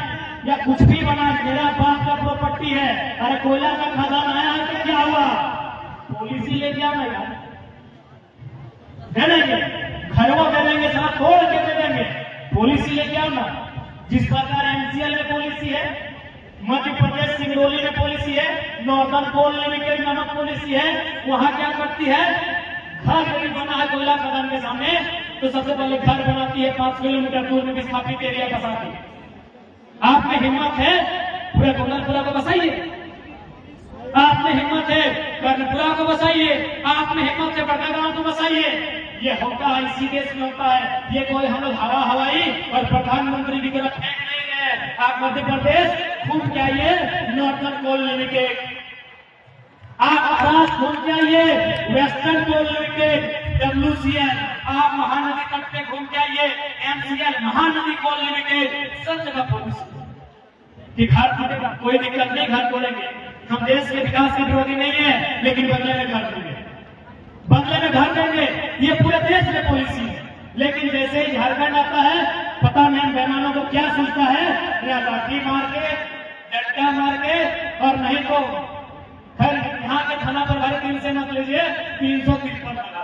या कुछ भी बनाए, मेरा बाप का प्रॉपर्टी है। अरे कोयला का खदान आया है तो क्या हुआ? पॉलिसी लेके आना यार, दे देंगे, घरवा दे देंगे, सारा तोड़ के दे देंगे, पॉलिसी लेके आना। जिस प्रकार एमसीएल में पॉलिसी है, मध्य प्रदेश सिंगरौली में पॉलिसी है, नॉर्दर्न कोल लिमिटेड नामक पॉलिसी है, वहां क्या करती है, घर यदि बना है कोयला खदान में के सामने, तो सबसे पहले घर बनाती है, 5 किलोमीटर दूर में विस्थापित एरिया बसाती है। आप में हिम्मत है पूरे गोरखपुरा को बसाइए, आप में हिम्मत है कर्णपुरा को बसाइए, आप में हिम्मत है बड़कागांव को बसाइए। ये होता है, इसी देश में होता है। ये कोई हम लोग हवाई और प्रधानमंत्री की तरफ फेंक नहीं है। आप मध्य प्रदेश घूम के आइए, नॉर्थन कोल लिमिटेड, आप महाराष्ट्र घूम के आइए, वेस्टर्न कोल लिमिटेड, WCL, आप महानदी तट पे घूम के आइए, MCL, महानदी कोल लिमिटेड, सब जगह पॉलिसी कि घर खोलेगा, कोई दिक्कत नहीं, घर खोलेंगे। हम देश के विकास के विरोधी नहीं है, लेकिन बदले में घर देंगे, बदले में घर देंगे, ये पूरे देश में पॉलिसी है। लेकिन जैसे ही झारखंड आता है, पता नहीं बेमानों को क्या सोचता है, या लाठी मार के, डंडा मार के, और नहीं तो खैर यहाँ के थाना पर भाई 3 से मत लीजिए, 353 लगा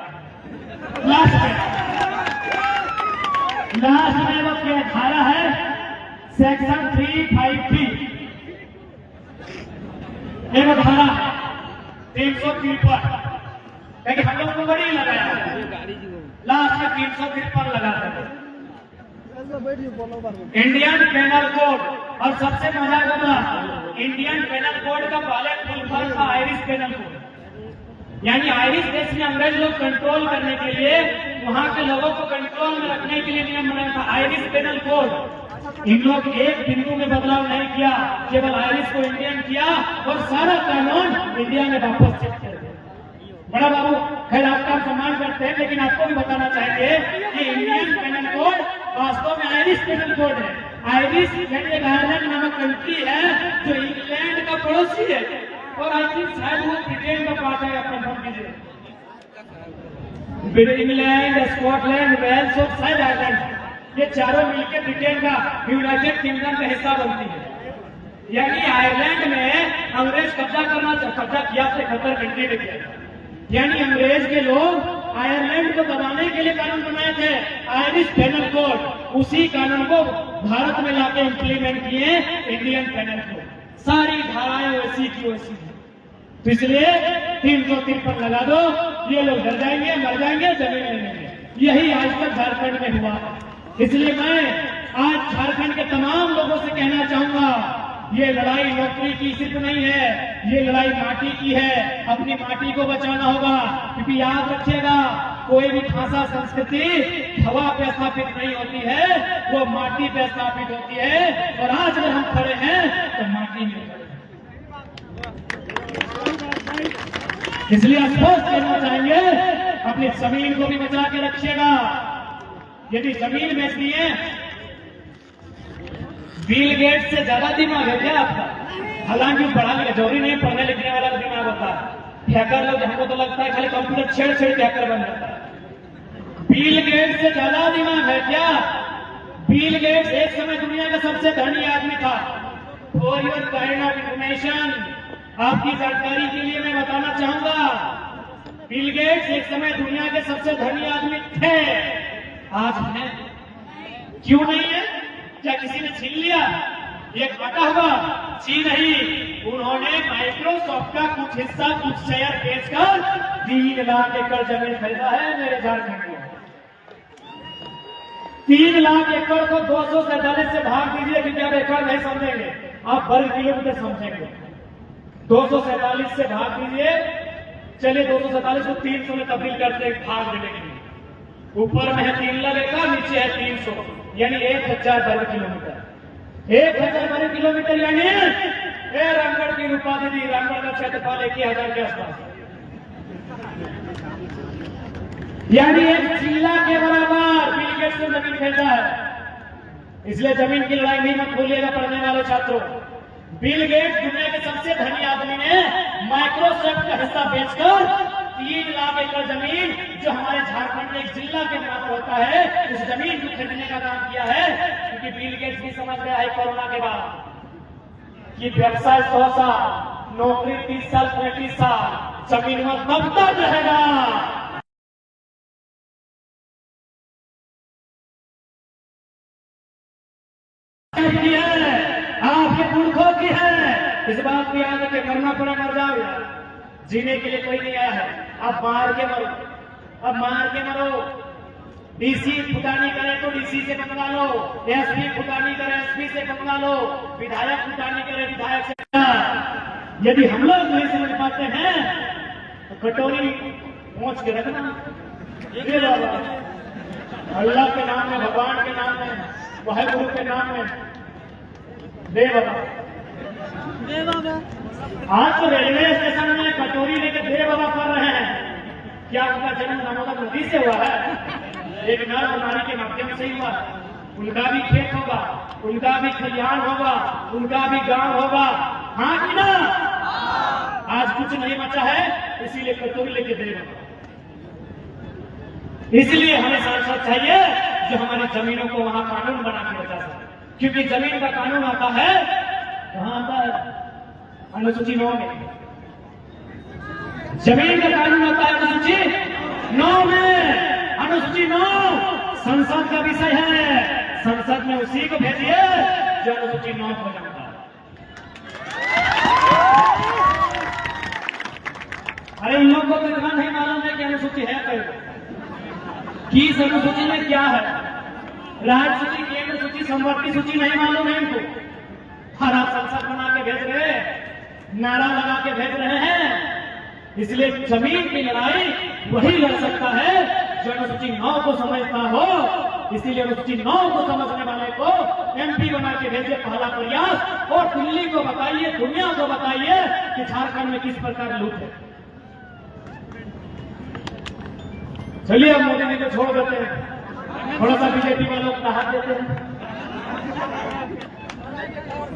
लास्ट में वो क्या धारा है, सेक्शन 353 एक धारा 353, लेकिन हम लोग को बड़ी लगाया, लास्ट में 353 लगाते हैं। इंडियन पेनल कोड, और सबसे मजा होगा इंडियन पेनल कोड का पहले फुल फॉर्म था आयरिश पेनल कोड, यानी आयरिश देश में अंग्रेज लोग कंट्रोल करने के लिए, वहां के लोगों को कंट्रोल में रखने के लिए नियम बनाया था आयरिश पेनल कोड। इन लोग एक बिंदु में बदलाव नहीं किया, केवल आयरिश को इंडियन किया और सारा कानून इंडिया में वापस शिफ्ट कर दिया। बड़ा बाबू खैर आपका सम्मान करते हैं, लेकिन आपको भी बताना चाहेंगे कि इंडियन पेनल कोड वास्तव में आयरिश पेनल कोड है। आयरिश एक आयरलैंड नामक कंट्री है जो इंग्लैंड का पड़ोसी है, और आई थिंक शायद वो ब्रिटेन का पार्ट है। अपना नाम कीजिए, इंग्लैंड, स्कॉटलैंड, वेल्स और शायद आयरलैंड, ये चारों मिलकर ब्रिटेन का यूनाइटेड किंगडम का हिस्सा बनती है। यानी आयरलैंड में अंग्रेज कब्जा किया से खतर कंट्री में किया, यानी अंग्रेज के लोग आयरलैंड को दबाने के लिए कानून बनाए थे आयरिश पेनल कोड, उसी कानून को भारत में लाके इंप्लीमेंट किए इंडियन पेनल कोड। सारी धाराएं वैसी की वैसी, तो इसलिए 353 लगा दो, ये लोग डर जाएंगे, मर जाएंगे, जमीन नहीं लेंगे। यही आज तक झारखंड में हुआ। इसलिए मैं आज झारखंड के तमाम लोगों से कहना चाहूंगा, ये लड़ाई नौकरी की सिर्फ नहीं है, ये लड़ाई माटी की है। अपनी माटी को बचाना होगा, क्योंकि याद रखिएगा कोई भी भाषा संस्कृति हवा पे स्थापित नहीं होती है, वो माटी पे स्थापित होती है। और आज अगर हम खड़े हैं तो माटी में खड़े हैं। इसलिए स्पष्ट कहना चाहेंगे, अपनी जमीन को भी बचा के रखिएगा। यदि जमीन बेच दिए, बिल गेट्स से ज्यादा दिमाग है क्या आपका? हालांकि पढ़ा लिखा जरूरी नहीं, पढ़ने लिखने वाला दिमाग होता है। हैकर लोग, हमको तो लगता है खाली कंप्यूटर छेड़ के हैकर बन जाता है। बिल गेट्स से ज्यादा दिमाग है क्या? बिल गेट्स एक समय दुनिया का सबसे धनी आदमी था। For your kind of information, आपकी जानकारी के लिए मैं बताना चाहूंगा, बिल गेट्स एक समय दुनिया के सबसे धनी आदमी थे, आज है। क्यों नहीं है? क्या किसी ने छीन लिया? एक बटा हुआ जी नहीं, उन्होंने माइक्रोसॉफ्ट का कुछ हिस्सा, कुछ शेयर बेचकर 3 लाख एकड़ जमीन खरीदा है मेरे झारखंड में। 3 लाख एकड़ को 247 से भाग दीजिए, क्योंकि आप एकड़ नहीं समझेंगे, आप वर्ग किलोमीटर समझेंगे। 247 से भाग दीजिए, चलिए 247 को 300 में तब्दील करते भाग देने के लिए। ऊपर में है 3 लाख एकड़, नीचे है 300, यानी 1000 वर्ग किलोमीटर। 1000 वर्ग किलोमीटर यानी रामगढ़ की रूपा दीदी, रामगढ़ का क्षेत्रफल 1000 के आसपास, यानी 1 जिला के बराबर बिल गेट्स ने जमीन खरीदा है। इसलिए जमीन की लड़ाई नहीं मत भूलिएगा पढ़ने वाले छात्रों। बिल गेट्स दुनिया के सबसे धनी आदमी ने माइक्रोसॉफ्ट का हिस्सा बेचकर 3 लाख एकड़ जमीन, जो हमारे झारखंड में एक जिला के नाम होता है, उस जमीन को खरीदने का काम किया है। क्योंकि बिल गेट्स भी समझ गया है कोरोना के बाद कि व्यवसाय 100 साल, नौकरी 30 साल, 35 साल, जमीन में कब तक रहेगा। आपके मूर्खों की है, इस बात को याद रखे, मरना पड़ा मर जाओ यार, जीने के लिए कोई नहीं आया है। अब मार के मरो, अब मार के मरो, डीसी फुटानी करे तो डीसी से बदला लो, एसपी फुटानी करे एसपी से बदला लो, विधायक फुटानी करे विधायक से। यदि हम लोग नहीं समझ पाते हैं तो कटोरी पहुंच के रखना। ये अल्लाह के नाम में, भगवान के नाम में, वाहेगुरु के नाम में दे बाबा। आज तो रेलवे स्टेशन में कटोरी लेकर दे बाबा कर रहे हैं। क्या उनका जन्म दामोदर नदी से हुआ है? एक नर नारी के माध्यम से ही हुआ। उनका भी खेत होगा, उनका भी खलिहान होगा, उनका भी गांव होगा, हाँ कि ना? आज कुछ नहीं बचा है, इसीलिए कटोरी लेके दे बाबा। इसलिए हमें सांसद चाहिए जो हमारी जमीनों को वहां कानून बना के बचा सके, क्योंकि जमीन का कानून आता है कहां आता है? अनुसूची 9 में। जमीन का कानून आता है अनुसूची 9 में। अनुसूची 9 संसद का विषय है। संसद में उसी को भेजिए जो अनुसूची 9 को जानता है। अरे इन लोगों को इतना नहीं मालूम है कि अनुसूची है क्या, किस अनुसूची में क्या है। राज्य सूची, केंद्र सूची, संवर्ती सूची नहीं मालूम है इनको। हर आप संसद बना के भेज रहे, नारा लगा के भेज रहे हैं। इसलिए जमीन की लड़ाई वही लड़ सकता है जो अनुसूची 9 को समझता हो। इसीलिए अनुसूची 9 को समझने वाले को एमपी बना के भेजे पहला प्रयास। और दिल्ली को बताइए, दुनिया को बताइए कि झारखंड में किस प्रकार लूट है। चलिए अब मोदी जी को छोड़ देते हैं, थोड़ा सा बीजेपी वालों को राहत देते हैं।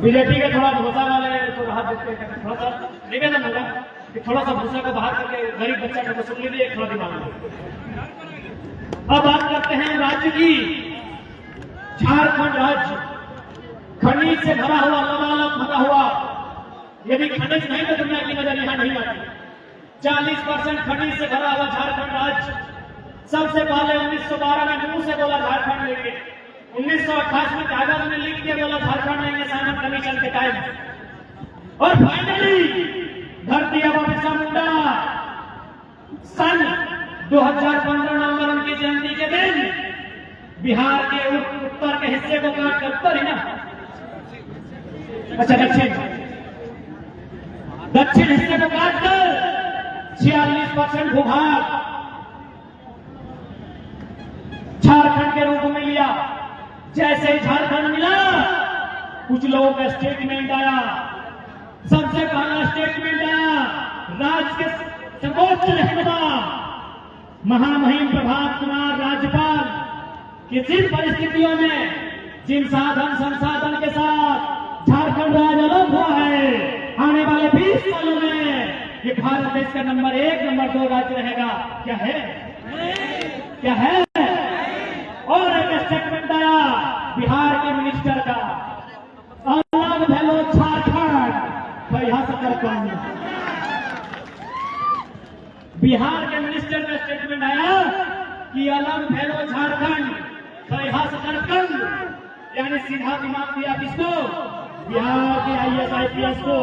बीजेपी के थोड़ा भूसा वाले को राहत देते हैं। थोड़ा सा निवेदन होगा कि थोड़ा सा भूसा को बाहर करके गरीब बच्चा को सुन लीजिए, थोड़ा दिमाग में। अब बात करते हैं राज्य की। झारखंड राज्य खनिज से भरा हुआ, लबालब भरा हुआ। यदि खनिज नहीं तो दुनिया की नजर यहां नहीं आती। 40% खनिज से भरा हुआ झारखंड राज्य। सबसे पहले 1912 में मुंह से बोला झारखंड लेंगे, 1928 में कागज में लिख के बोला झारखंड लेंगे साइमन कमीशन के टाइम। और फाइनली धरती आबा बिरसा मुंडा सन 2015 नवंबर उनकी जयंती के दिन बिहार के उत्तर के हिस्से को काट कर, उत्तर ही ना, अच्छा दक्षिण हिस्से को काट कर 46% भूभाग झारखंड के रूप में लिया। जैसे ही झारखंड मिला, कुछ लोगों का स्टेटमेंट आया। सबसे पहला स्टेटमेंट आया राज्य के सर्वोच्च रहनुमा महामहिम प्रभात कुमार राज्यपाल कि जिन परिस्थितियों में, जिन साधन संसाधन के साथ झारखंड राज्य अलग हुआ है, आने वाले 20 सालों में ये भारत देश का नंबर 1, नंबर 2 राज्य रहेगा। क्या है? क्या है? और एक स्टेटमेंट आया बिहार के मिनिस्टर का, अलग भैलो झारखंड बिहार के मिनिस्टर का स्टेटमेंट आया कि अलग भैलो झारखंड यानी सीधा दिमाग दिया किसको? बिहार के IAS IPS को,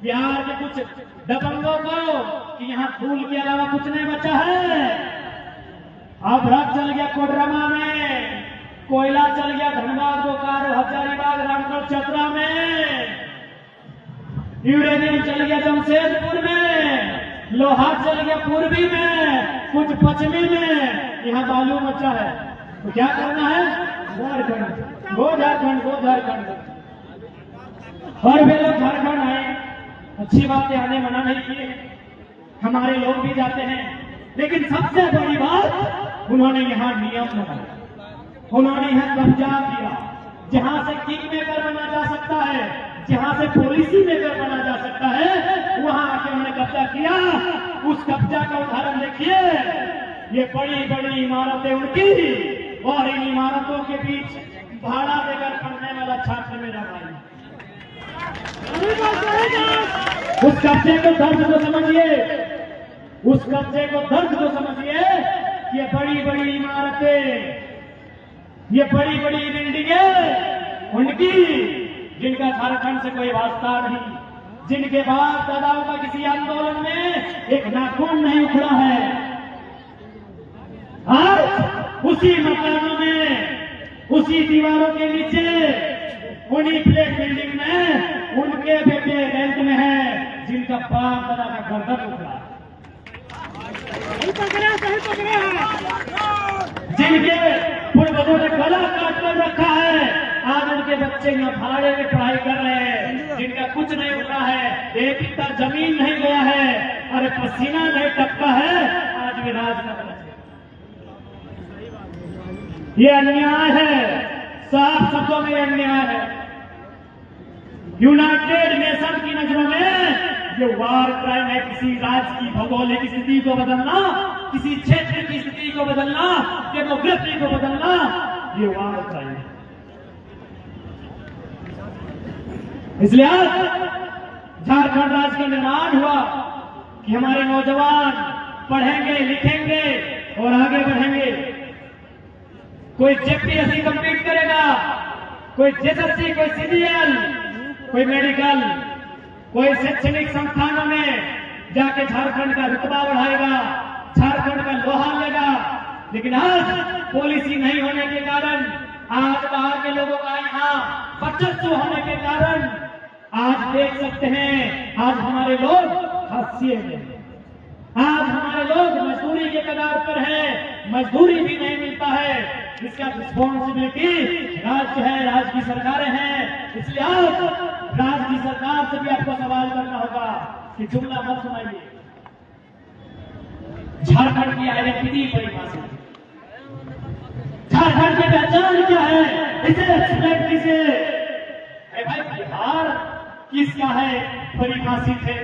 बिहार के कुछ दबंगों को कि यहाँ फूल के अलावा कुछ नहीं बचा है। अब रात चल गया कोडरमा में, कोयला चल गया धनबाद, बोकारो, हजारीबाग, रामगढ़, चतरा में, यूरेनियम चल गया जमशेदपुर में, लोहा चल गया पूर्वी में, कुछ पश्चिमी में, यहाँ बालू मचा है। तो क्या करना है? झारखंड, वो झारखंड, वो झारखंड। और वे लोग झारखंड आए, अच्छी बात है, आने मना नहीं किए, हमारे लोग भी जाते हैं। लेकिन सबसे बड़ी बात, उन्होंने यहाँ नियम बनाया, उन्होंने यहाँ कब्जा किया। जहां से किंग मेकर बना जा सकता है, जहां से पॉलिसी मेकर बना जा सकता है, वहां आके उन्होंने कब्जा किया। उस कब्जा का उदाहरण देखिए, ये बड़ी बड़ी इमारतें उनकी, और इन इमारतों के बीच भाड़ा देकर पढ़ने वाला छात्र मेरा भाई। उस कब्जे को दर्द को समझिए, उस कब्जे को दर्द को समझिए। ये बड़ी बड़ी इमारतें, ये बड़ी बड़ी बिल्डिंगें उनकी, जिनका झारखंड से कोई वास्ता नहीं, जिनके बाप दादाओं का किसी आंदोलन में एक नाखून नहीं उखड़ा है। आज उसी मकानों में, उसी दीवारों के नीचे, उन्हीं फ्लैट बिल्डिंग में उनके बेटे रेंट में है, जिनका बाप दादा का गर्दन उखड़ा, जिनके पूर्वजों ने गला काट कर रखा है, आज उनके बच्चे यहाँ भाड़े में पढ़ाई कर रहे हैं, जिनका कुछ नहीं उठा है, एक इतना जमीन नहीं गया है, अरे पसीना नहीं टपका है, आज भी राज कर रहे हैं। ये अन्याय है, साफ शब्दों में अन्याय है। यूनाइटेड नेशन की नजरों में ये वार क्राइम है। किसी राज्य की भौगोलिक स्थिति को बदलना, किसी क्षेत्र की स्थिति को बदलना, डेमोग्राफी को बदलना, ये वार क्राइम है। इसलिए आज झारखंड राज्य का निर्माण हुआ कि हमारे नौजवान पढ़ेंगे, लिखेंगे और आगे बढ़ेंगे। कोई जेपीएससी कंप्लीट करेगा, कोई जेएसएससी, कोई सीजीएल, कोई मेडिकल, कोई शैक्षणिक संस्थानों में जाके झारखंड का रुतबा बढ़ाएगा, झारखंड का लोहा लेगा। लेकिन आज पॉलिसी नहीं होने के कारण, आज बाहर के लोगों का यहाँ वर्चस्व होने के कारण आज देख सकते हैं, आज हमारे लोग हाशिए में, आज हमारे लोग मजदूरी के कगार पर है, मजदूरी भी नहीं मिलता है। इसका रिस्पॉन्सिबिलिटी राज्य है, राज्य की सरकारें हैं। इसलिए आज राज्य की सरकार से भी आपको सवाल करना होगा कि जुमला मत सुनाइए। झारखंड की आइडेंटिटी परिभाषा, झारखंड की पहचान क्या है, इसे एक्सप्लेन कीजिए। भाई बिहार किसका है, परिभाषित है।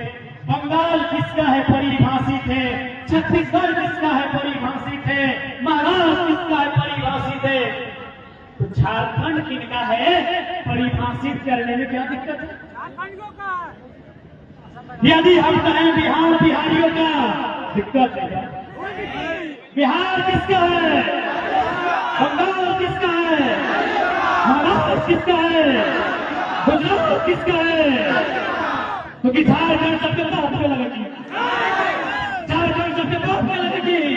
बंगाल किसका है, परिभाषित है। छत्तीसगढ़ किसका है, परिभाषित है। महाराष्ट्र किसका है, परिभाषित है। तो झारखंड किनका है, परिभाषित करने में क्या दिक्कत है? यदि हम कहें बिहार बिहारियों का, दिक्कत है। बिहार किसका है, बंगाल किसका है, महाराष्ट्र किसका है, गुजरात किसका है? तो कि झारखंड सबके बाप पे लगेगी, झारखंड सबके बाप पे लगेगी।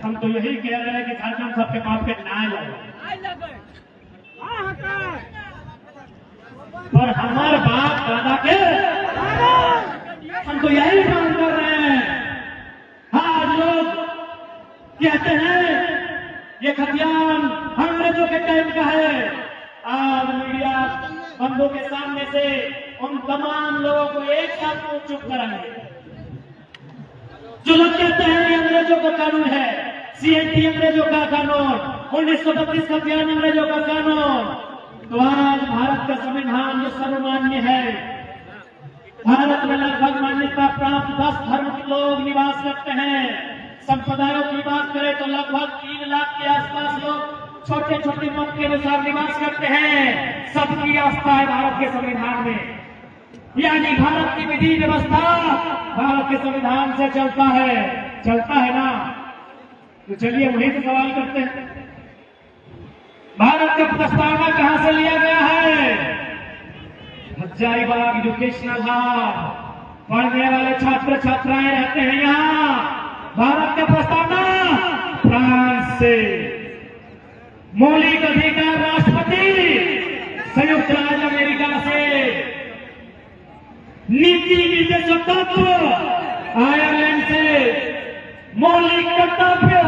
हम तो यही कह रहे हैं कि झारखंड सबके बाप पे ना लगे, पर हमारे बाप दादा के हम तो यही मांग कर रहे हैं। आज लोग कहते हैं ये खतियान अंग्रेजों के टाइम का है। आज मीडिया बंदों के सामने से उन तमाम लोगों को एक साथ चुप कराएंगे जो लोग कहते हैं कि अंग्रेजों का कानून है, सीएनटी अंग्रेजों का कानून, 1932 का बयान अंग्रेजों का कानून। तो आज भारत का संविधान जो सर्वमान्य है, भारत में लगभग मान्यता प्राप्त 10 धर्म के लोग निवास करते हैं। संप्रदायों की बात करें तो लगभग 3 लाख के आसपास लोग छोटे छोटे मत के अनुसार निवास करते हैं। सबकी आस्था है भारत के संविधान में, यानी भारत की विधि व्यवस्था भारत के संविधान से चलता है ना। तो चलिए वही से सवाल करते हैं, भारत का प्रस्तावना कहां से लिया गया है? हजारीबाग एजुकेशनल हब, पढ़ने वाले छात्र छात्राएं रहते हैं यहाँ। भारत का प्रस्तावना फ्रांस से, मौलिक अधिकार राष्ट्रपति संयुक्त राज्य अमेरिका से, नीति निर्देशक तत्व आयरलैंड से, मौलिक कर्तव्य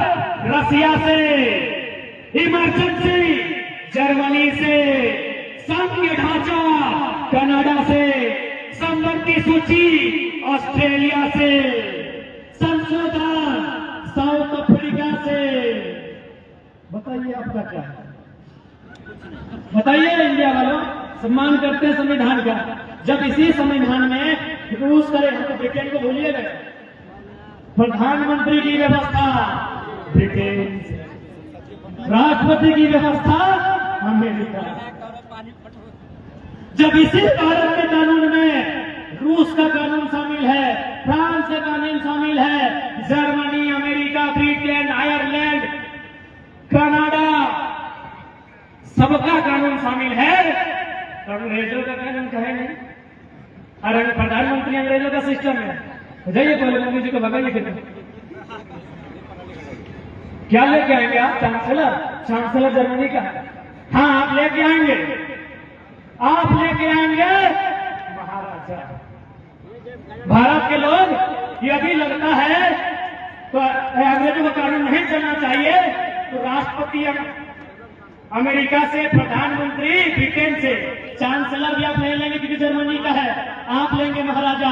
रसिया से, इमरजेंसी जर्मनी से, संघीय ढांचा कनाडा से, संपत्ति सूची ऑस्ट्रेलिया से, संशोधन साउथ अफ्रीका से। बताइए आपका क्या है? बताइए इंडिया वालों, सम्मान करते हैं संविधान का। जब इसी संविधान में रूस करे, हम तो ब्रिटेन को भूलिए गए। प्रधानमंत्री की व्यवस्था ब्रिटेन से, राष्ट्रपति की व्यवस्था अमेरिका। जब इसी भारत के कानून में रूस का कानून शामिल है, फ्रांस का कानून शामिल है, Germany, America, Britain, Ireland, Canada, सबका कानून शामिल है, तो अंग्रेजों का कानून कहेंगे। अरे प्रधानमंत्री अंग्रेजों का सिस्टम है, जाइए पहले मोदी जी को भगाइए। क्या लेके आएंगे आप? चांसलर? चांसलर जर्मनी का? हाँ, आप लेके आएंगे, आप लेके आएंगे महाराजा। भारत के लोग यदि लगता है तो अंग्रेजों का कानून नहीं चलना चाहिए, तो राष्ट्रपति अमेरिका से, प्रधानमंत्री ब्रिटेन से, चांसलर भी आप नहीं लेंगे क्योंकि जर्मनी का है, आप लेंगे महाराजा।